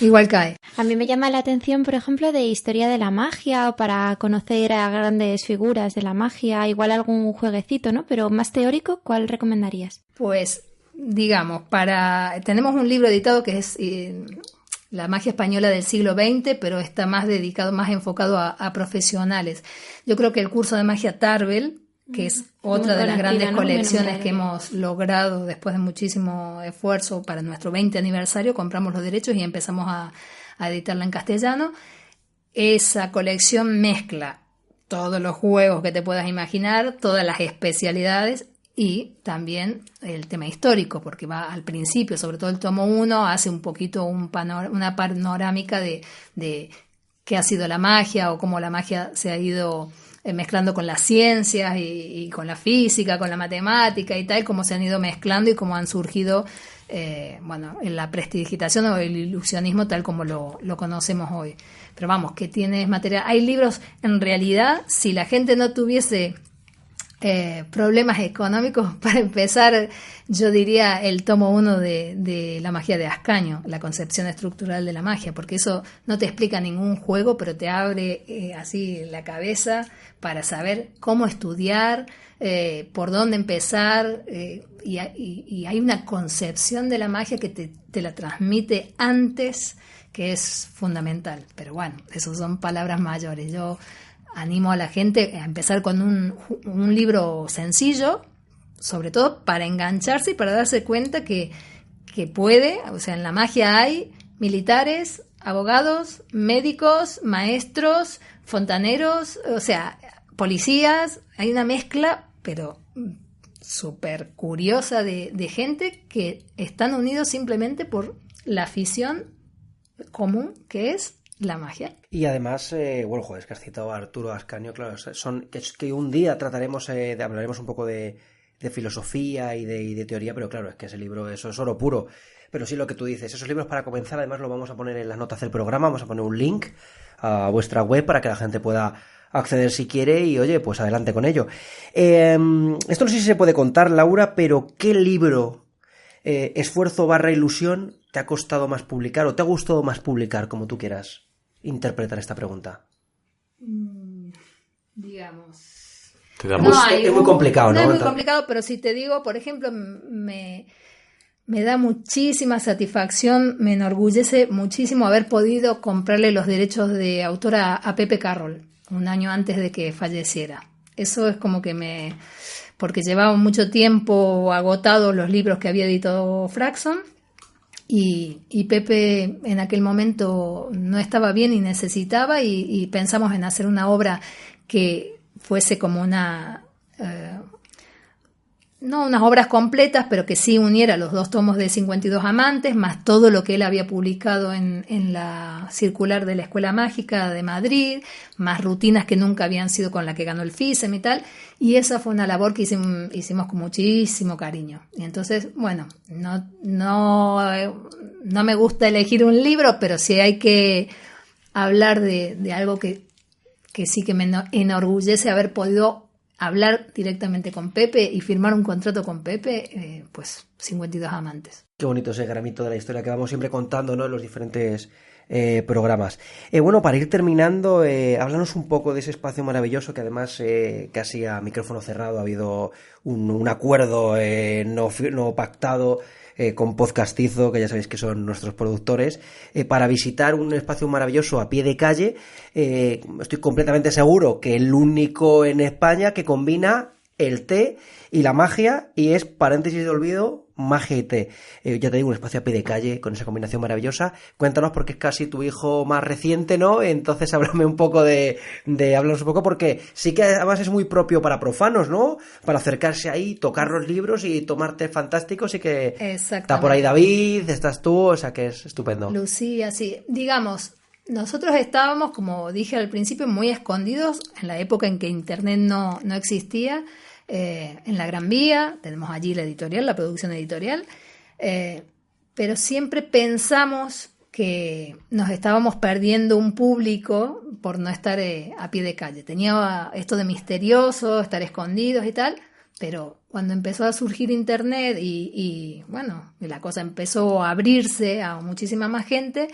Igual cae. A mí me llama la atención, por ejemplo, de historia de la magia o para conocer a grandes figuras de la magia, igual algún jueguecito, ¿no? Pero más teórico, ¿cuál recomendarías? Pues, digamos, tenemos un libro editado que es... La magia española del siglo XX, pero está más enfocado a profesionales. Yo creo que el curso de magia Tarbell, que es otra de las grandes colecciones que hemos logrado después de muchísimo esfuerzo para nuestro 20 aniversario, compramos los derechos y empezamos a editarla en castellano. Esa colección mezcla todos los juegos que te puedas imaginar, todas las especialidades y también el tema histórico, porque va al principio, sobre todo el tomo 1, hace un poquito una panorámica de qué ha sido la magia o cómo la magia se ha ido mezclando con las ciencias y con la física, con la matemática y tal, cómo se han ido mezclando y cómo han surgido en la prestidigitación o el ilusionismo tal como lo conocemos hoy. Pero vamos, que tienes material. Hay libros, en realidad, si la gente no tuviese problemas económicos, para empezar, yo diría el tomo 1 de la magia de Ascanio, la concepción estructural de la magia, porque eso no te explica ningún juego, pero te abre así la cabeza para saber cómo estudiar, por dónde empezar, y hay una concepción de la magia que te la transmite antes, que es fundamental. Pero bueno, eso son palabras mayores. Yo animo a la gente a empezar con un libro sencillo, sobre todo para engancharse y para darse cuenta que puede, o sea, en la magia hay militares, abogados, médicos, maestros, fontaneros, o sea, policías, hay una mezcla, pero súper curiosa de gente que están unidos simplemente por la afición común que es la magia. Y además, es que has citado a Arturo Ascanio, claro, que un día trataremos, hablaremos un poco de filosofía y de teoría, pero claro, es que ese libro, eso es oro puro. Pero sí, lo que tú dices, esos libros para comenzar, además lo vamos a poner en las notas del programa, vamos a poner un link a vuestra web para que la gente pueda acceder si quiere y, oye, pues adelante con ello. Esto no sé si se puede contar, Laura, pero ¿qué libro, esfuerzo / ilusión, te ha costado más publicar o te ha gustado más publicar, como tú quieras interpretar esta pregunta? Digamos... Es muy complicado, ¿no? No es muy complicado, pero si te digo, por ejemplo, me da muchísima satisfacción, me enorgullece muchísimo haber podido comprarle los derechos de autor a Pepe Carroll, un año antes de que falleciera. Eso es como que porque llevaba mucho tiempo agotados los libros que había editado Fraxon, y Pepe en aquel momento no estaba bien y necesitaba, y pensamos en hacer una obra que fuese como no unas obras completas, pero que sí uniera los 2 tomos de 52 amantes, más todo lo que él había publicado en la circular de la Escuela Mágica de Madrid, más rutinas que nunca habían sido con la que ganó el FISEM y tal, y esa fue una labor que hicimos con muchísimo cariño. Y entonces, bueno, no me gusta elegir un libro, pero sí hay que hablar de algo que sí que me enorgullece haber podido hablar directamente con Pepe y firmar un contrato con Pepe, pues 52 amantes. Qué bonito ese gramito de la historia que vamos siempre contando, ¿no?, en los diferentes programas. Bueno, para ir terminando, háblanos un poco de ese espacio maravilloso que además casi a micrófono cerrado ha habido un acuerdo no pactado con Podcastizo, que ya sabéis que son nuestros productores, para visitar un espacio maravilloso a pie de calle. Estoy completamente seguro que el único en España que combina el té y la magia, y es, paréntesis de olvido, magia y té. Ya te digo, un espacio a pie de calle con esa combinación maravillosa. Cuéntanos, porque es casi tu hijo más reciente, ¿no? Entonces háblame un poco háblanos un poco, porque sí que además es muy propio para profanos, ¿no? Para acercarse ahí, tocar los libros y tomar té fantásticos, y que está por ahí David, estás tú, o sea que es estupendo. Lucía, sí. Digamos, nosotros estábamos, como dije al principio, muy escondidos en la época en que Internet no existía. En la Gran Vía, tenemos allí la editorial, la producción editorial, pero siempre pensamos que nos estábamos perdiendo un público por no estar a pie de calle. Tenía esto de misterioso, estar escondidos y tal, pero cuando empezó a surgir Internet y la cosa empezó a abrirse a muchísima más gente,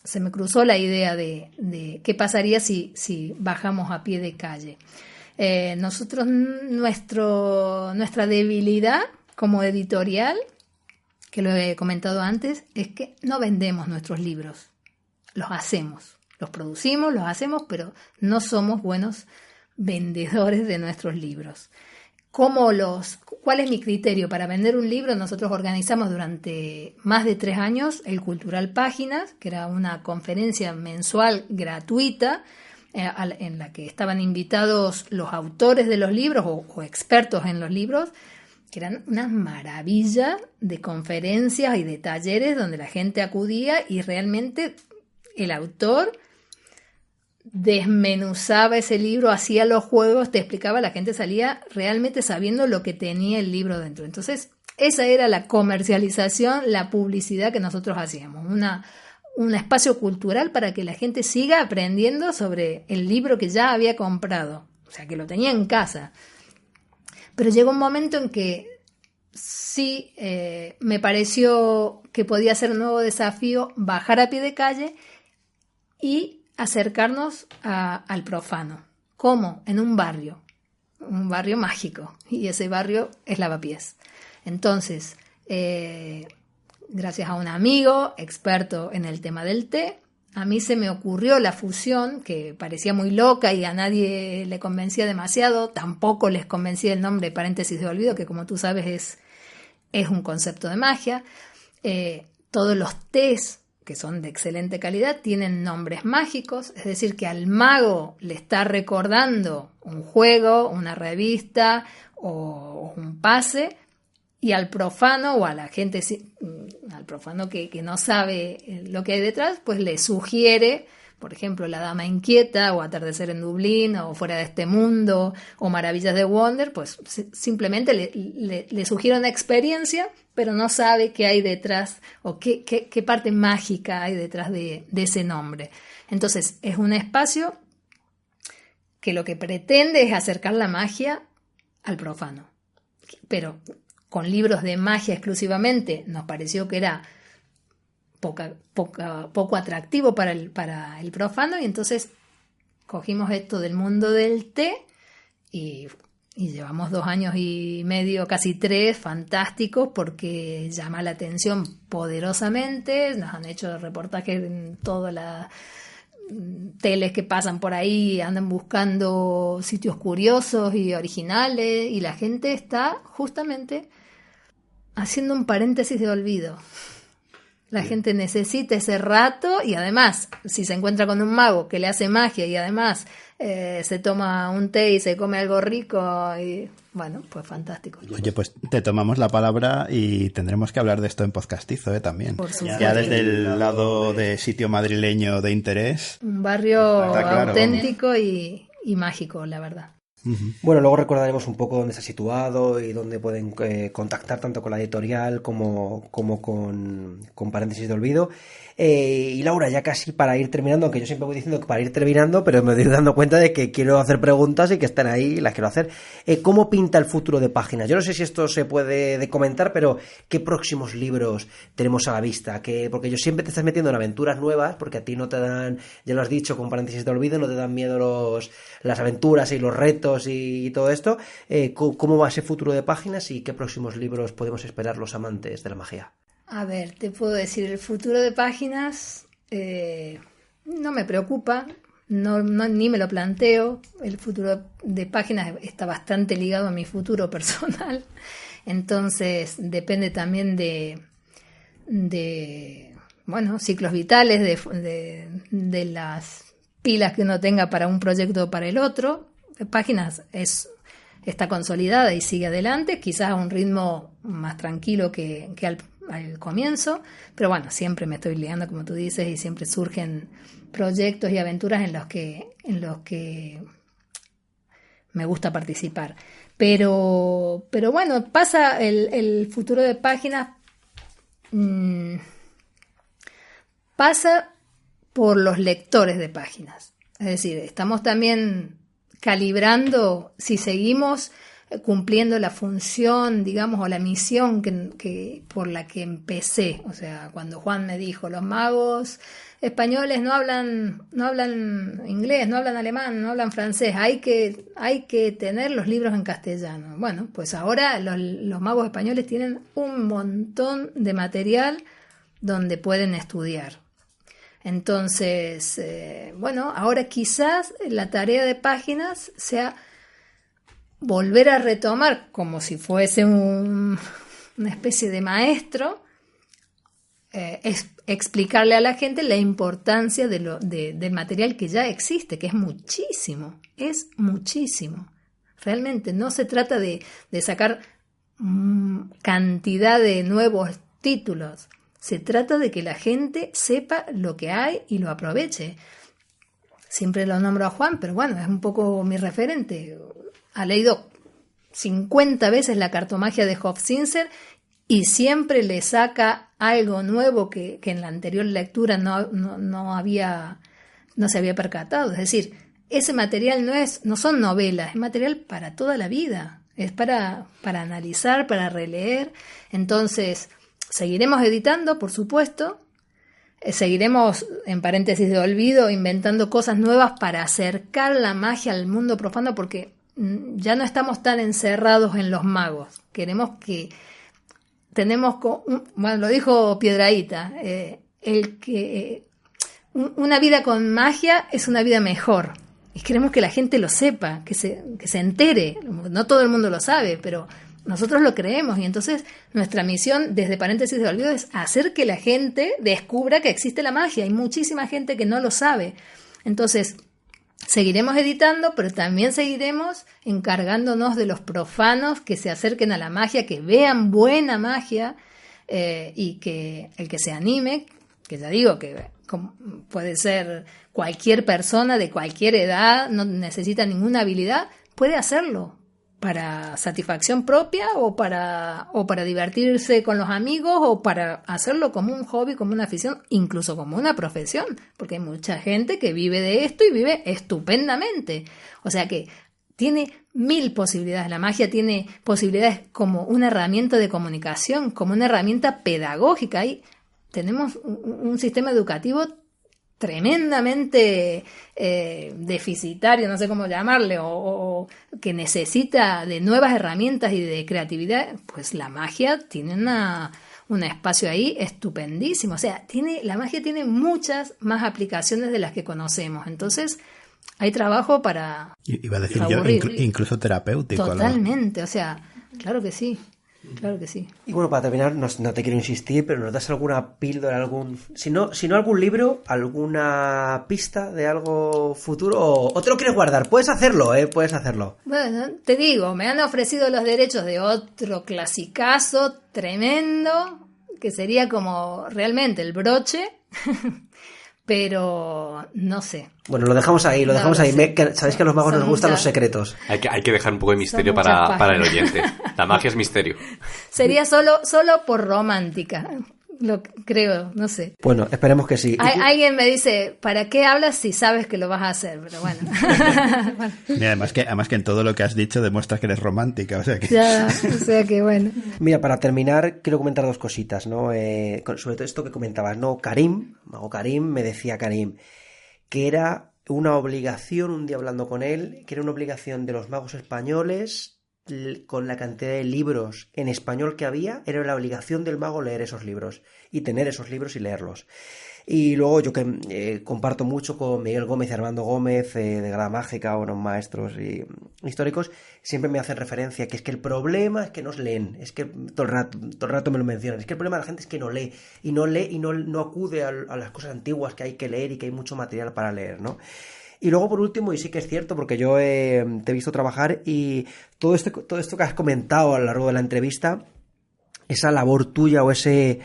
se me cruzó la idea de qué pasaría si bajamos a pie de calle. Nosotros, nuestra debilidad como editorial, que lo he comentado antes, es que no vendemos nuestros libros, los hacemos, los producimos, los hacemos, pero no somos buenos vendedores de nuestros libros. ¿Cuál es mi criterio para vender un libro? Nosotros organizamos durante más de 3 años el Cultural Páginas, que era una conferencia mensual gratuita, en la que estaban invitados los autores de los libros o expertos en los libros, que eran una maravilla de conferencias y de talleres donde la gente acudía y realmente el autor desmenuzaba ese libro, hacía los juegos, te explicaba, la gente salía realmente sabiendo lo que tenía el libro dentro. Entonces, esa era la comercialización, la publicidad que nosotros hacíamos, un espacio cultural para que la gente siga aprendiendo sobre el libro que ya había comprado, o sea, que lo tenía en casa. Pero llegó un momento en que sí me pareció que podía ser un nuevo desafío bajar a pie de calle y acercarnos al profano. ¿Cómo? En un barrio mágico, y ese barrio es Lavapiés. Entonces, gracias a un amigo experto en el tema del té, a mí se me ocurrió la fusión, que parecía muy loca y a nadie le convencía demasiado. Tampoco les convencía el nombre paréntesis de olvido, que como tú sabes es un concepto de magia. Todos los tés, que son de excelente calidad, tienen nombres mágicos, es decir, que al mago le está recordando un juego, una revista o un pase, y al profano o a la gente, al profano que no sabe lo que hay detrás, pues le sugiere, por ejemplo, La Dama Inquieta o Atardecer en Dublín o Fuera de este Mundo o Maravillas de Wonder, pues simplemente le sugiere una experiencia, pero no sabe qué hay detrás o qué parte mágica hay detrás de ese nombre. Entonces, es un espacio que lo que pretende es acercar la magia al profano, pero con libros de magia exclusivamente nos pareció que era poco atractivo para el profano, y entonces cogimos esto del mundo del té y llevamos 2 años y medio, casi 3, fantásticos, porque llama la atención poderosamente. Nos han hecho reportajes en todas las teles que pasan por ahí, andan buscando sitios curiosos y originales, y la gente está justamente haciendo un paréntesis de olvido. La gente necesita ese rato y además, si se encuentra con un mago que le hace magia y además se toma un té y se come algo rico, y bueno, pues fantástico. Oye, pues te tomamos la palabra y tendremos que hablar de esto en Podcastizo también. Por supuesto. Ya desde el lado de sitio madrileño de interés. Un barrio auténtico y mágico, la verdad. Bueno, luego recordaremos un poco dónde está situado y dónde pueden contactar tanto con la editorial como con Paréntesis de Olvido. Y Laura, ya casi para ir terminando, aunque yo siempre voy diciendo que para ir terminando, pero me estoy dando cuenta de que quiero hacer preguntas y que están ahí y las quiero hacer. ¿Cómo pinta el futuro de Páginas? Yo no sé si esto se puede comentar, pero ¿qué próximos libros tenemos a la vista? Porque yo siempre te estás metiendo en aventuras nuevas, porque a ti no te dan, ya lo has dicho con Paréntesis de Olvido, no te dan miedo las aventuras y los retos y todo esto. ¿Cómo va ese futuro de Páginas y qué próximos libros podemos esperar los amantes de la magia? A ver, te puedo decir, el futuro de Páginas no me preocupa, ni me lo planteo. El futuro de Páginas está bastante ligado a mi futuro personal, entonces depende también de ciclos vitales, de las pilas que uno tenga para un proyecto o para el otro. Páginas está consolidada y sigue adelante, quizás a un ritmo más tranquilo que al comienzo, pero bueno, siempre me estoy liando, como tú dices, y siempre surgen proyectos y aventuras en los que me gusta participar. Pero bueno, pasa el futuro de Páginas, pasa por los lectores de Páginas. Es decir, estamos también calibrando si seguimos cumpliendo la función, digamos, o la misión que por la que empecé. O sea, cuando Juan me dijo, los magos españoles no hablan inglés, no hablan alemán, no hablan francés, hay que tener los libros en castellano. Bueno, pues ahora los magos españoles tienen un montón de material donde pueden estudiar. Entonces, ahora quizás la tarea de Páginas sea volver a retomar, como si fuese una especie de maestro, explicarle a la gente la importancia del material que ya existe, que es muchísimo. Realmente no se trata de sacar cantidad de nuevos títulos. Se trata de que la gente sepa lo que hay y lo aproveche. Siempre lo nombro a Juan, pero bueno, es un poco mi referente. Ha leído 50 veces la cartomagia de Hofzinser y siempre le saca algo nuevo que en la anterior lectura no se había percatado. Es decir, ese material no son novelas, es material para toda la vida. Es para analizar, para releer. Entonces, seguiremos editando, por supuesto. Seguiremos, en Paréntesis de Olvido, inventando cosas nuevas para acercar la magia al mundo profano, porque ya no estamos tan encerrados en los magos. Lo dijo Piedrahíta, una vida con magia es una vida mejor. Y queremos que la gente lo sepa, que se entere. No todo el mundo lo sabe, pero nosotros lo creemos. Y entonces nuestra misión desde Paréntesis de Olvido es hacer que la gente descubra que existe la magia. Hay muchísima gente que no lo sabe. Entonces, seguiremos editando, pero también seguiremos encargándonos de los profanos que se acerquen a la magia, que vean buena magia, y que el que se anime, que ya digo que puede ser cualquier persona de cualquier edad, no necesita ninguna habilidad, puede hacerlo para satisfacción propia o para divertirse con los amigos o para hacerlo como un hobby, como una afición, incluso como una profesión, porque hay mucha gente que vive de esto y vive estupendamente. O sea que tiene 1000 posibilidades. La magia tiene posibilidades como una herramienta de comunicación, como una herramienta pedagógica. Ahí tenemos un sistema educativo tremendamente deficitario, no sé cómo llamarle, o que necesita de nuevas herramientas y de creatividad. Pues la magia tiene un espacio ahí estupendísimo. O sea, la magia tiene muchas más aplicaciones de las que conocemos. Entonces, hay trabajo para Iba a decir yo, incluso terapéutico. Totalmente, o sea, claro que sí. Claro que sí. Y bueno, para terminar, no te quiero insistir, pero ¿nos das alguna píldora, si no algún libro, alguna pista de algo futuro? ¿O te lo quieres guardar? Puedes hacerlo, puedes hacerlo. Bueno, te digo, me han ofrecido los derechos de otro clasicazo tremendo, que sería como realmente el broche, pero no sé. Bueno, lo dejamos ahí, Sabéis que a los magos nos gustan los secretos. Hay que dejar un poco de misterio para el oyente. La magia es misterio. Sería solo por romántica, lo creo, no sé. Bueno, esperemos que sí. Alguien me dice, ¿para qué hablas si sabes que lo vas a hacer? Pero bueno. Bueno. Y además que en todo lo que has dicho demuestras que eres romántica, o sea que bueno. Mira, para terminar, quiero comentar dos cositas, ¿no? Sobre todo esto que comentabas, ¿no? Mago Karim, me decía Karim, que era una obligación, un día hablando con él, que era una obligación de los magos españoles, con la cantidad de libros en español que había, era la obligación del mago leer esos libros y tener esos libros y leerlos. Y luego yo que comparto mucho con Miguel Gómez y Armando Gómez de Grada Mágica, unos maestros históricos, siempre me hacen referencia que es que el problema es que nos leen, es que todo el rato me lo mencionan, es que el problema de la gente es que no lee y no acude a las cosas antiguas que hay que leer y que hay mucho material para leer, ¿no? Y luego, por último, y sí que es cierto, porque yo te he visto trabajar y todo esto que has comentado a lo largo de la entrevista, esa labor tuya o esa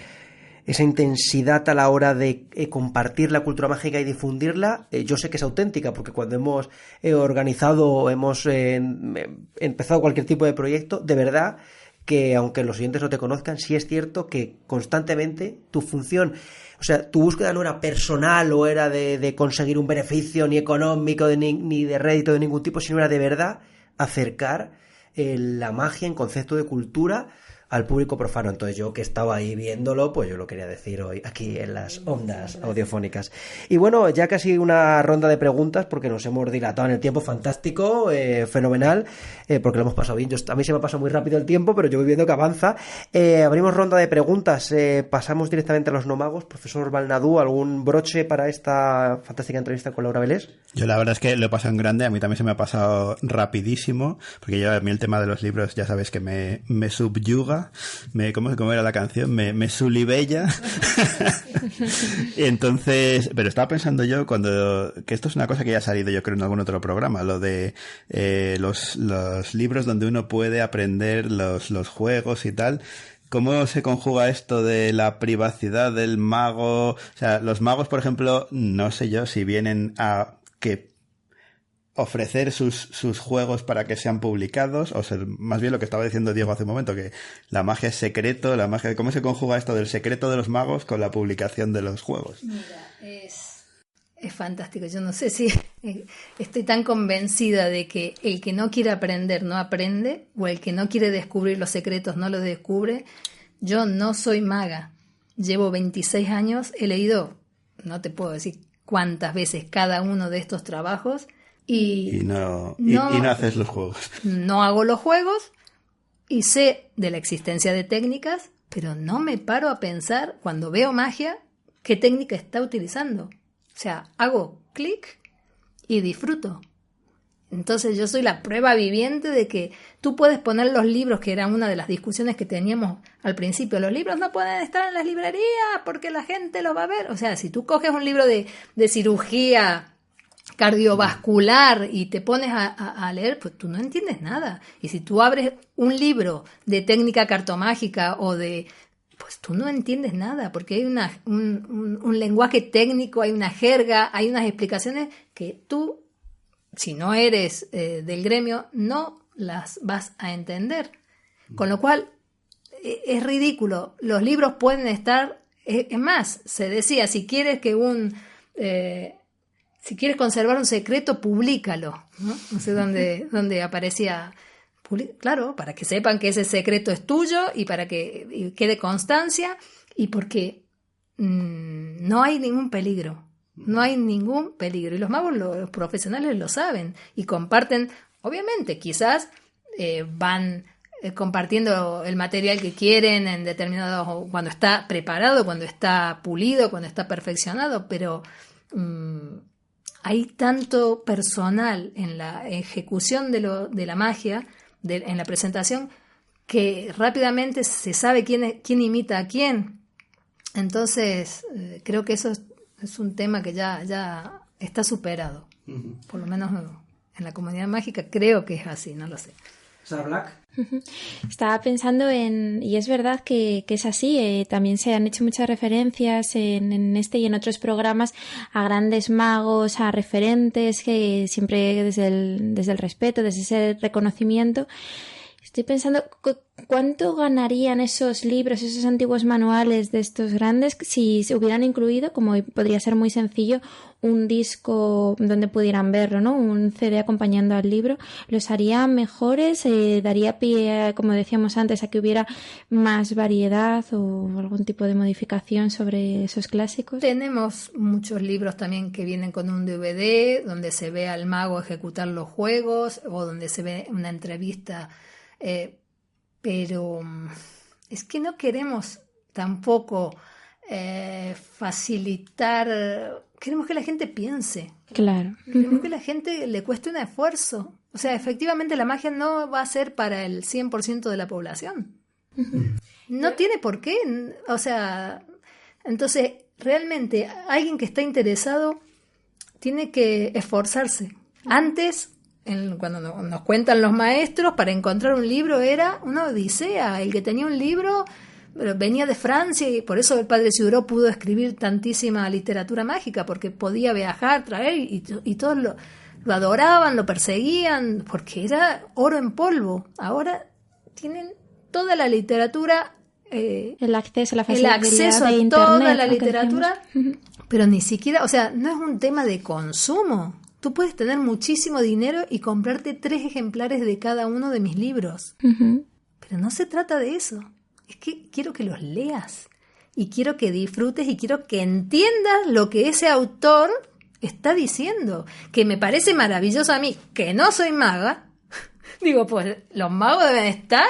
intensidad a la hora de compartir la cultura mágica y difundirla, yo sé que es auténtica, porque cuando hemos organizado, hemos empezado cualquier tipo de proyecto, de verdad que aunque los oyentes no te conozcan, sí es cierto que constantemente tu función, o sea, tu búsqueda no era personal o era de conseguir un beneficio ni económico ni de rédito de ningún tipo, sino era de verdad acercar la magia en concepto de cultura al público profano. Entonces yo que estaba ahí viéndolo, pues yo lo quería decir hoy aquí en las ondas audiofónicas. Y bueno, ya casi una ronda de preguntas porque nos hemos dilatado en el tiempo, fantástico, fenomenal, porque lo hemos pasado bien. A mí se me ha pasado muy rápido el tiempo, pero yo voy viendo que avanza. Abrimos ronda de preguntas, pasamos directamente a los nomagos. Profesor Balnadú, ¿algún broche para esta fantástica entrevista con Laura Vilés? Yo la verdad es que lo he pasado en grande, a mí también se me ha pasado rapidísimo, porque yo a mí el tema de los libros ya sabes que me subyuga. ¿Cómo era la canción? Me sulibella. Y entonces, pero estaba pensando yo que esto es una cosa que ya ha salido yo creo en algún otro programa, lo de los libros donde uno puede aprender los juegos y tal. ¿Cómo se conjuga esto de la privacidad del mago? O sea, los magos, por ejemplo, no sé yo si vienen a que ofrecer sus juegos para que sean publicados, o sea, más bien lo que estaba diciendo Diego hace un momento, que la magia es secreto, ¿cómo se conjuga esto del secreto de los magos con la publicación de los juegos? Mira, es fantástico. Yo no sé si estoy tan convencida de que el que no quiere aprender no aprende, o el que no quiere descubrir los secretos no los descubre. Yo no soy maga. Llevo 26 años, he leído, no te puedo decir cuántas veces cada uno de estos trabajos, y no haces los juegos. No hago los juegos y sé de la existencia de técnicas, pero no me paro a pensar cuando veo magia qué técnica está utilizando. O sea, hago clic y disfruto. Entonces yo soy la prueba viviente de que tú puedes poner los libros, que era una de las discusiones que teníamos al principio. Los libros no pueden estar en las librerías porque la gente los va a ver. O sea, si tú coges un libro de cirugía cardiovascular y te pones a leer, pues tú no entiendes nada. Y si tú abres un libro de técnica cartomágica pues tú no entiendes nada, porque hay un lenguaje técnico, hay una jerga, hay unas explicaciones que tú, si no eres del gremio, no las vas a entender. Con lo cual, es ridículo. Los libros pueden estar, es más, se decía, si quieres si quieres conservar un secreto, públicalo, ¿no? No sé dónde aparecía. Claro, para que sepan que ese secreto es tuyo y para que quede constancia y porque no hay ningún peligro. No hay ningún peligro. Y los magos, los profesionales lo saben y comparten. Obviamente, quizás van compartiendo el material que quieren en determinado, cuando está preparado, cuando está pulido, cuando está perfeccionado, pero hay tanto personal en la ejecución de la magia, en la presentación, que rápidamente se sabe quién imita a quién. Entonces, creo que eso es un tema que ya está superado. Por lo menos en la comunidad mágica creo que es así, no lo sé. ¿Sarah Black? Estaba pensando y es verdad que es así, también se han hecho muchas referencias en este y en otros programas a grandes magos, a referentes, que siempre desde el respeto, desde ese reconocimiento. Estoy pensando, ¿cuánto ganarían esos libros, esos antiguos manuales de estos grandes si se hubieran incluido, como podría ser muy sencillo, un disco donde pudieran verlo, ¿no? Un CD acompañando al libro? ¿Los haría mejores? ¿Daría pie, como decíamos antes, a que hubiera más variedad o algún tipo de modificación sobre esos clásicos? Tenemos muchos libros también que vienen con un DVD donde se ve al mago ejecutar los juegos o donde se ve una entrevista. Pero es que no queremos tampoco facilitar, queremos que la gente piense. Claro. Queremos que la gente le cueste un esfuerzo. O sea, efectivamente la magia no va a ser para el 100% de la población. No tiene por qué. O sea, entonces realmente alguien que está interesado tiene que esforzarse. Antes, cuando nos cuentan los maestros, para encontrar un libro era una odisea. El que tenía un libro venía de Francia y por eso el padre Ciudró pudo escribir tantísima literatura mágica, porque podía viajar, traer y todos lo adoraban, lo perseguían, porque era oro en polvo. Ahora tienen toda la literatura, el acceso, la el facilidad acceso de a internet, toda la aunque literatura, decíamos. pero ni siquiera, o sea, no es un tema de consumo. Tú puedes tener muchísimo dinero y comprarte 3 ejemplares de cada uno de mis libros. Pero no se trata de eso. Es que quiero que los leas. Y quiero que disfrutes y quiero que entiendas lo que ese autor está diciendo. Que me parece maravilloso a mí, que no soy maga. Digo, pues los magos deben estar...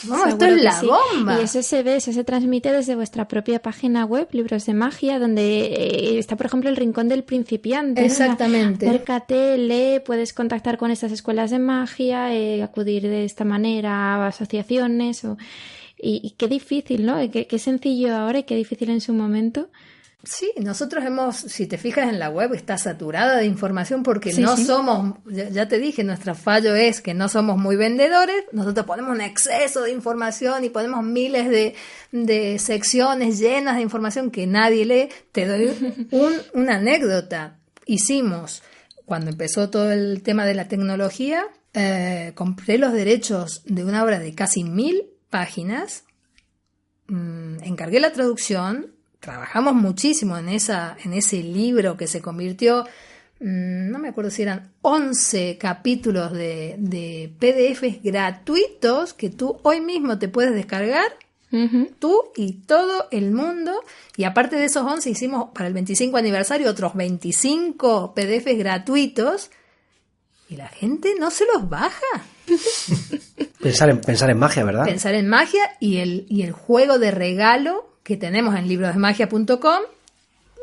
No, esto es la bomba. Y eso se ve, eso se transmite desde vuestra propia página web, Libros de Magia, donde está, por ejemplo, el Rincón del Principiante. Exactamente. Acércate, lee, puedes contactar con estas escuelas de magia, acudir de esta manera a asociaciones. Y qué difícil, ¿no? Qué sencillo ahora y qué difícil en su momento. Sí, nosotros si te fijas en la web, está saturada de información porque Sí. somos, ya te dije, nuestro fallo es que no somos muy vendedores. Nosotros ponemos un exceso de información y ponemos miles de secciones llenas de información que nadie lee. Te doy una anécdota. Cuando empezó todo el tema de la tecnología, compré los derechos de una obra de casi 1000 páginas, encargué la traducción. Trabajamos muchísimo en ese libro que se convirtió, no me acuerdo si eran 11 capítulos de PDFs gratuitos que tú hoy mismo te puedes descargar, tú y todo el mundo. Y aparte de esos 11 hicimos para el 25 aniversario otros 25 PDFs gratuitos y la gente no se los baja. Pensar en magia, ¿verdad? Pensar en magia y el juego de regalo que tenemos en librosdemagia.com,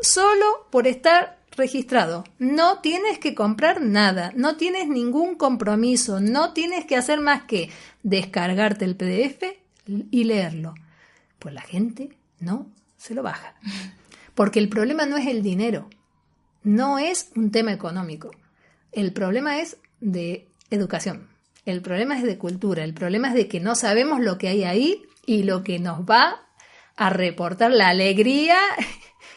solo por estar registrado. No tienes que comprar nada, no tienes ningún compromiso, no tienes que hacer más que descargarte el PDF y leerlo. Pues la gente no se lo baja. Porque el problema no es el dinero, no es un tema económico. El problema es de educación, el problema es de cultura, el problema es de que no sabemos lo que hay ahí y lo que nos va a reportar la alegría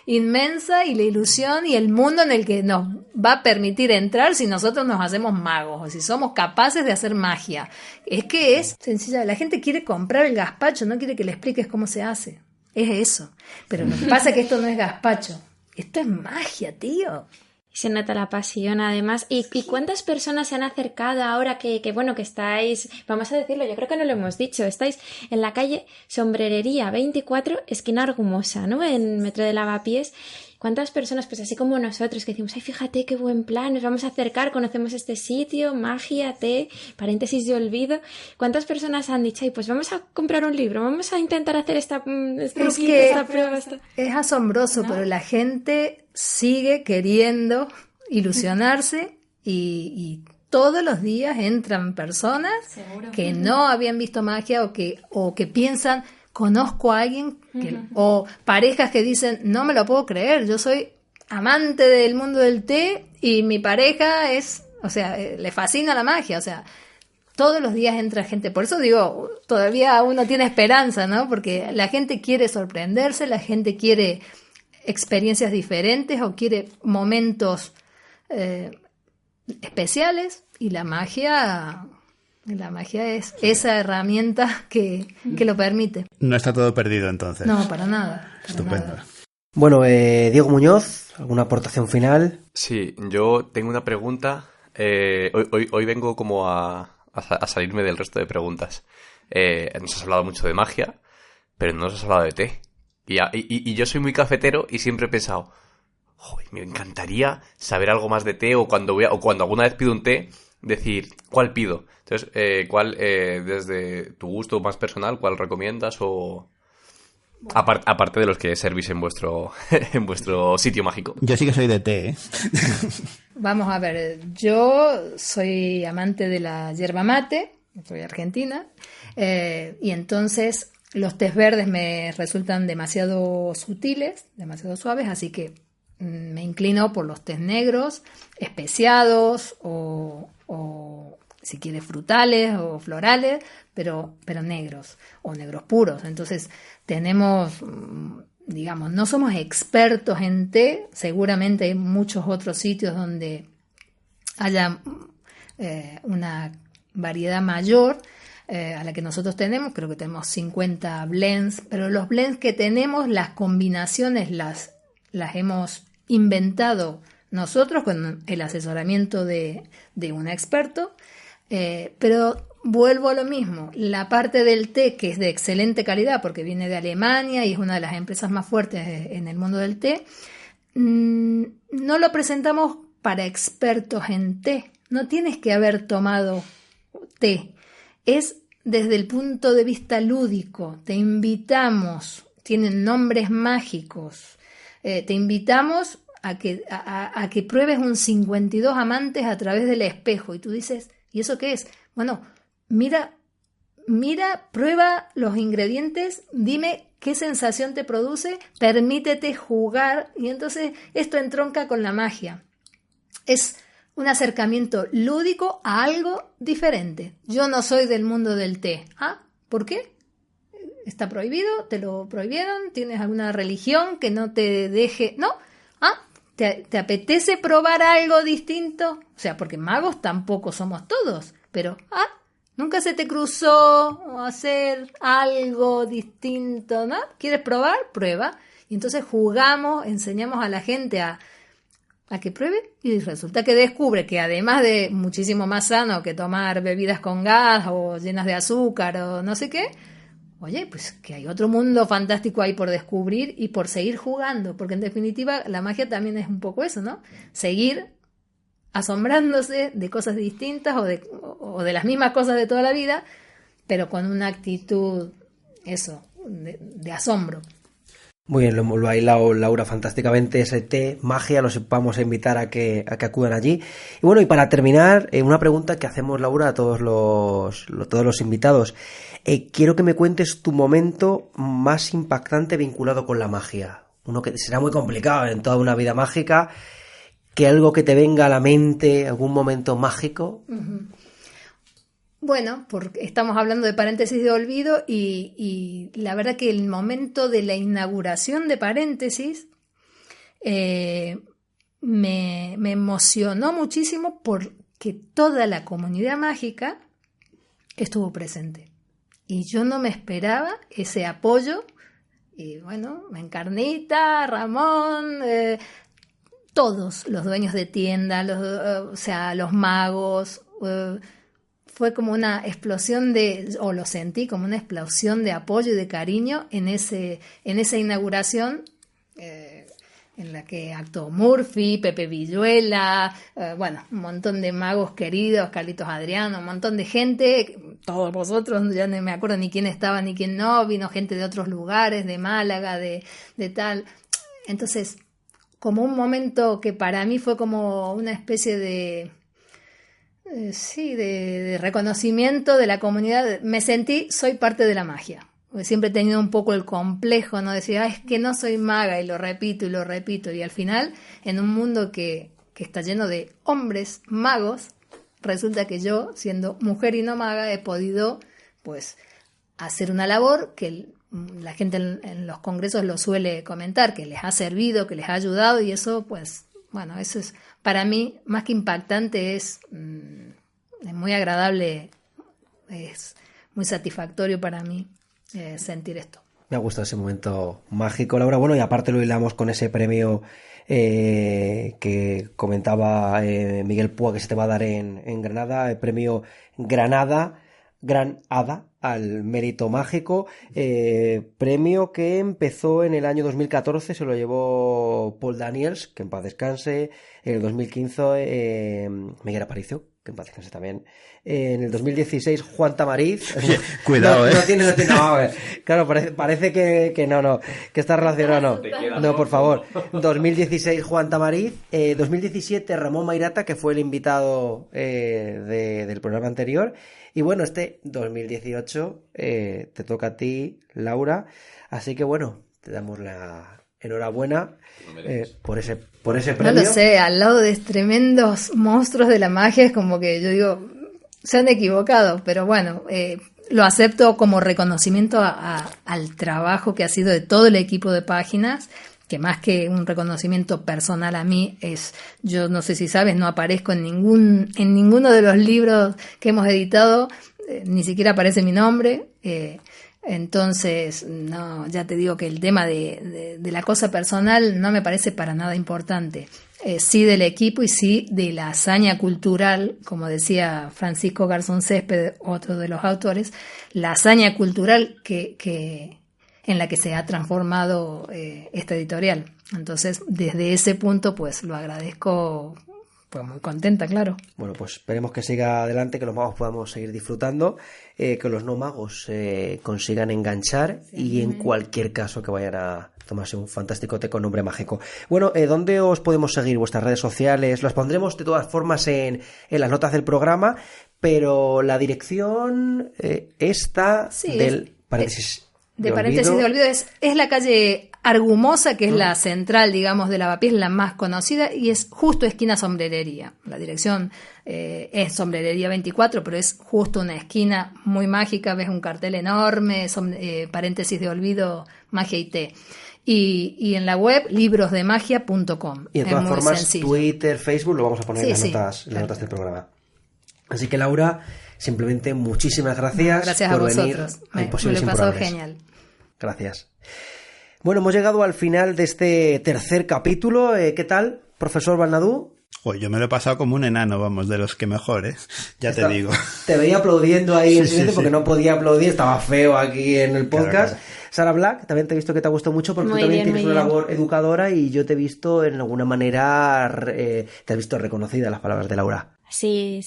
inmensa y la ilusión y el mundo en el que nos va a permitir entrar si nosotros nos hacemos magos o si somos capaces de hacer magia. Es que es sencilla, la gente quiere comprar el gazpacho, no quiere que le expliques cómo se hace. Es eso. Pero lo que pasa es que esto no es gazpacho, esto es magia, tío. Se nota la pasión, además. ¿Y cuántas personas se han acercado ahora que estáis, vamos a decirlo, yo creo que no lo hemos dicho, estáis en la calle Sombrerería 24, esquina Argumosa, ¿no? En Metro de Lavapiés. ¿Cuántas personas, pues así como nosotros, que decimos, ay, fíjate qué buen plan, nos vamos a acercar, conocemos este sitio, magia, té, paréntesis de olvido? ¿Cuántas personas han dicho, ay, pues vamos a comprar un libro, vamos a intentar hacer esta prueba? Es asombroso, ¿no? Pero la gente sigue queriendo ilusionarse y todos los días entran personas que no habían visto magia o que piensan, conozco a alguien, o parejas que dicen, no me lo puedo creer, yo soy amante del mundo del té y mi pareja le fascina la magia, todos los días entra gente. Por eso digo, todavía uno tiene esperanza, ¿no? Porque la gente quiere sorprenderse, la gente quiere experiencias diferentes o quiere momentos especiales, y la magia es esa herramienta que lo permite. No está todo perdido entonces. No, para nada. Estupendo. Bueno, Diego Muñoz, ¿alguna aportación final? Sí, yo tengo una pregunta. Hoy vengo como a salirme del resto de preguntas. Nos has hablado mucho de magia, pero no nos has hablado de té. Y yo soy muy cafetero y siempre he pensado, me encantaría saber algo más de té, o cuando alguna vez pido un té, decir, ¿cuál pido? Entonces, ¿cuál, desde tu gusto más personal, cuál recomiendas? O aparte de los que servís en vuestro sitio mágico. Yo sí que soy de té, ¿eh? Vamos a ver, yo soy amante de la yerba mate, soy argentina, y entonces los tés verdes me resultan demasiado sutiles, demasiado suaves, así que me inclino por los tés negros, especiados o si quieres frutales o florales, pero negros o negros puros. Entonces tenemos, digamos, no somos expertos en té, seguramente hay muchos otros sitios donde haya una variedad mayor a la que nosotros tenemos. Creo que tenemos 50 blends, pero los blends que tenemos, las combinaciones las hemos inventado nosotros con el asesoramiento de un experto, pero vuelvo a lo mismo, la parte del té, que es de excelente calidad porque viene de Alemania y es una de las empresas más fuertes en el mundo del té, no lo presentamos para expertos en té, no tienes que haber tomado té, es desde el punto de vista lúdico, te invitamos, tienen nombres mágicos, te invitamos a que pruebes un 52 amantes a través del espejo. Y tú dices, ¿y eso qué es? Bueno, mira, prueba los ingredientes, dime qué sensación te produce, permítete jugar. Y entonces esto entronca con la magia. Es un acercamiento lúdico a algo diferente. Yo no soy del mundo del té. ¿Ah? ¿Por qué? ¿Está prohibido? ¿Te lo prohibieron? ¿Tienes alguna religión que no te deje? ¿No? ¿Ah? ¿Te apetece probar algo distinto? O sea, porque magos tampoco somos todos, pero ¿nunca se te cruzó hacer algo distinto, no? ¿Quieres probar? Prueba. Y entonces jugamos, enseñamos a la gente a que pruebe, y resulta que descubre que además de muchísimo más sano que tomar bebidas con gas o llenas de azúcar o no sé qué, oye, pues que hay otro mundo fantástico ahí por descubrir y por seguir jugando, porque en definitiva la magia también es un poco eso, ¿no? Seguir asombrándose de cosas distintas o de las mismas cosas de toda la vida, pero con una actitud, eso, de asombro. Muy bien, lo ha hilado Laura fantásticamente, ese té, magia, los vamos a invitar a que acudan allí. Y bueno, y para terminar, una pregunta que hacemos, Laura, a todos los invitados. Quiero que me cuentes tu momento más impactante vinculado con la magia. Uno que será muy complicado en toda una vida mágica, que algo que te venga a la mente, algún momento mágico. Uh-huh. Bueno, porque estamos hablando de Paréntesis de Olvido y la verdad que el momento de la inauguración de Paréntesis me emocionó muchísimo porque toda la comunidad mágica estuvo presente. Y yo no me esperaba ese apoyo. Y bueno, Encarnita, Ramón, todos los dueños de tienda, los magos. Fue como una explosión lo sentí como una explosión de apoyo y de cariño en esa inauguración, en la que actuó Murphy, Pepe Villuela, un montón de magos queridos, Carlitos Adriano, un montón de gente, todos vosotros, ya no me acuerdo ni quién estaba ni quién no, vino gente de otros lugares, de Málaga, de tal. Entonces, como un momento que para mí fue como una especie de Sí, de reconocimiento de la comunidad. Me sentí, soy parte de la magia. Porque siempre he tenido un poco el complejo, ¿no? Decir, es que no soy maga, y lo repito y lo repito. Y al final, en un mundo que está lleno de hombres magos, resulta que yo, siendo mujer y no maga, he podido, pues, hacer una labor que la gente en los congresos lo suele comentar, que les ha servido, que les ha ayudado, y eso, pues, bueno, eso es, para mí, más que impactante, es muy agradable, es muy satisfactorio para mí sentir esto. Me ha gustado ese momento mágico, Laura. Bueno, y aparte lo hilamos con ese premio que comentaba Miguel Púa, que se te va a dar en Granada, el premio Gran Hada al mérito mágico, premio que empezó en el año 2014, se lo llevó Paul Daniels, que en paz descanse. En el 2015 Miguel Aparicio, que en paz descanse también. En el 2016 Juan Tamariz. Cuidado, no, claro, parece que no, que está relacionado, no, por favor. 2016 Juan Tamariz, 2017 Ramón Mairata, que fue el invitado del programa anterior. Y bueno, este 2018 te toca a ti, Laura, así que bueno, te damos la enhorabuena por ese premio. No lo sé, al lado de tremendos monstruos de la magia es como que yo digo, se han equivocado, pero bueno, lo acepto como reconocimiento al trabajo que ha sido de todo el equipo de Páginas, que más que un reconocimiento personal a mí es, yo no sé si sabes, no aparezco en ninguno de los libros que hemos editado, ni siquiera aparece mi nombre, entonces no, ya te digo que el tema de la cosa personal no me parece para nada importante. Sí del equipo y sí de la hazaña cultural, como decía Francisco Garzón Césped, otro de los autores, la hazaña cultural que en la que se ha transformado esta editorial. Entonces, desde ese punto, pues lo agradezco, pues muy contenta, claro. Bueno, pues esperemos que siga adelante, que los magos podamos seguir disfrutando, que los no magos consigan enganchar y en cualquier caso que vayan a tomarse un fantástico té con nombre mágico. Bueno, ¿dónde os podemos seguir? Vuestras redes sociales, las pondremos de todas formas en las notas del programa, pero la dirección esta del paréntesis de paréntesis de olvido es la calle Argumosa, que es la central, digamos, de Lavapiés, la más conocida, y es justo esquina Sombrerería. La dirección es Sombrerería 24, pero es justo una esquina muy mágica, ves un cartel enorme, paréntesis de olvido, magia y té. Y en la web librosdemagia.com. Y de todas formas, sencillo. Twitter, Facebook, lo vamos a poner en las notas del programa. Así que, Laura, simplemente muchísimas gracias. Gracias por a venir vosotros. a Me Imposibles lo he pasado Improbables. genial. Gracias. Bueno, hemos llegado al final de este tercer capítulo. ¿Qué tal, profesor Balnadú? Yo me lo he pasado como un enano, vamos, de los que mejores, te digo. Te veía aplaudiendo ahí en silencio porque sí. No podía aplaudir, estaba feo aquí en el podcast. Claro. Sara Black, también te he visto que te ha gustado mucho porque Muy tú también bien, tienes muy una bien. labor educadora y yo te he visto en alguna manera, te has visto reconocida las palabras de Laura. Sí,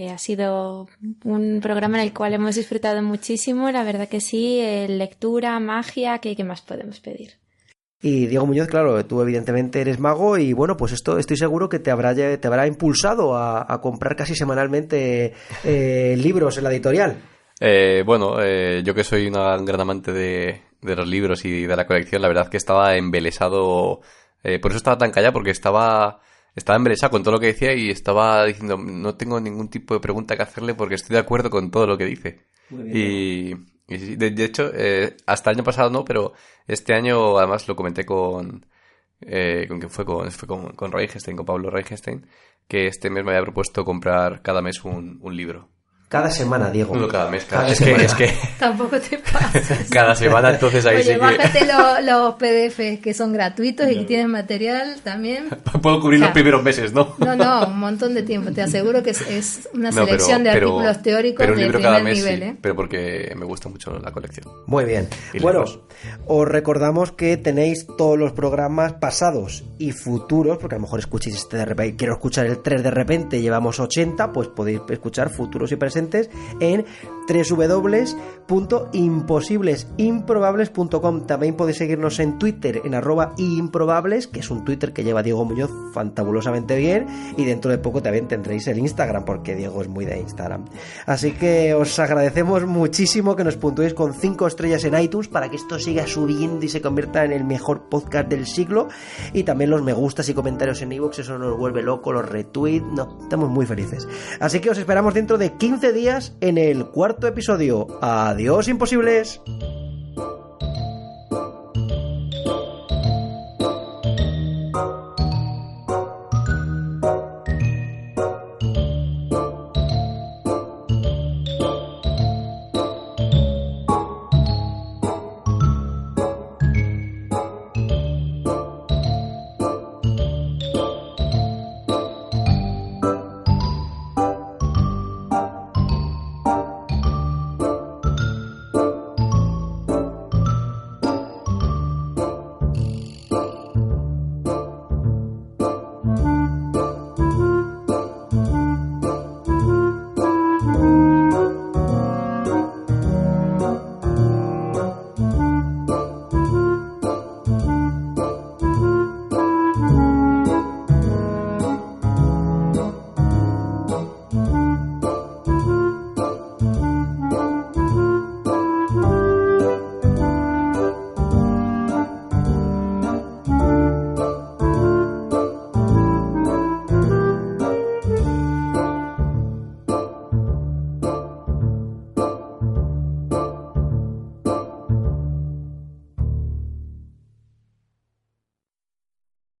ha sido un programa en el cual hemos disfrutado muchísimo, la verdad que sí, lectura, magia, ¿qué más podemos pedir? Y Diego Muñoz, claro, tú evidentemente eres mago y bueno, pues esto estoy seguro que te habrá impulsado a comprar casi semanalmente libros en la editorial. Yo que soy un gran amante de los libros y de la colección, la verdad que estaba embelesado, por eso estaba tan callado, porque estaba embelesado con todo lo que decía y estaba diciendo, no tengo ningún tipo de pregunta que hacerle porque estoy de acuerdo con todo lo que dice. Muy bien. Y sí, de hecho, hasta el año pasado no, pero este año además lo comenté con quien fue con Reichenstein, con Pablo Reichenstein, que este mes me había propuesto comprar cada mes un libro. Cada semana, Diego. No, cada mes, semana. Es que Tampoco te pases. cada semana, entonces ahí Oye, sí que bájate los PDF que son gratuitos y que tienen material también. puedo cubrir los primeros meses, ¿no? No, un montón de tiempo. Te aseguro que es una selección de pero artículos teóricos pero un de libro primer cada mes, nivel, sí, pero porque me gusta mucho la colección. Muy bien. Y Bueno, libros. os recordamos que tenéis todos los programas pasados y futuros, porque a lo mejor escuchéis este de repente, quiero escuchar el 3 de repente, llevamos 80, pues podéis escuchar futuros y presentes en www.imposiblesimprobables.com. También podéis seguirnos en Twitter en @improbables, que es un Twitter que lleva Diego Muñoz fantabulosamente bien, y dentro de poco también tendréis el Instagram, porque Diego es muy de Instagram. Así que os agradecemos muchísimo que nos puntuéis con 5 estrellas en iTunes para que esto siga subiendo y se convierta en el mejor podcast del siglo, y también los me gustas y comentarios en iVoox, eso nos vuelve loco, los retweets, no, estamos muy felices. Así que os esperamos dentro de 15 días en el 4º episodio. ¡Adiós, imposibles!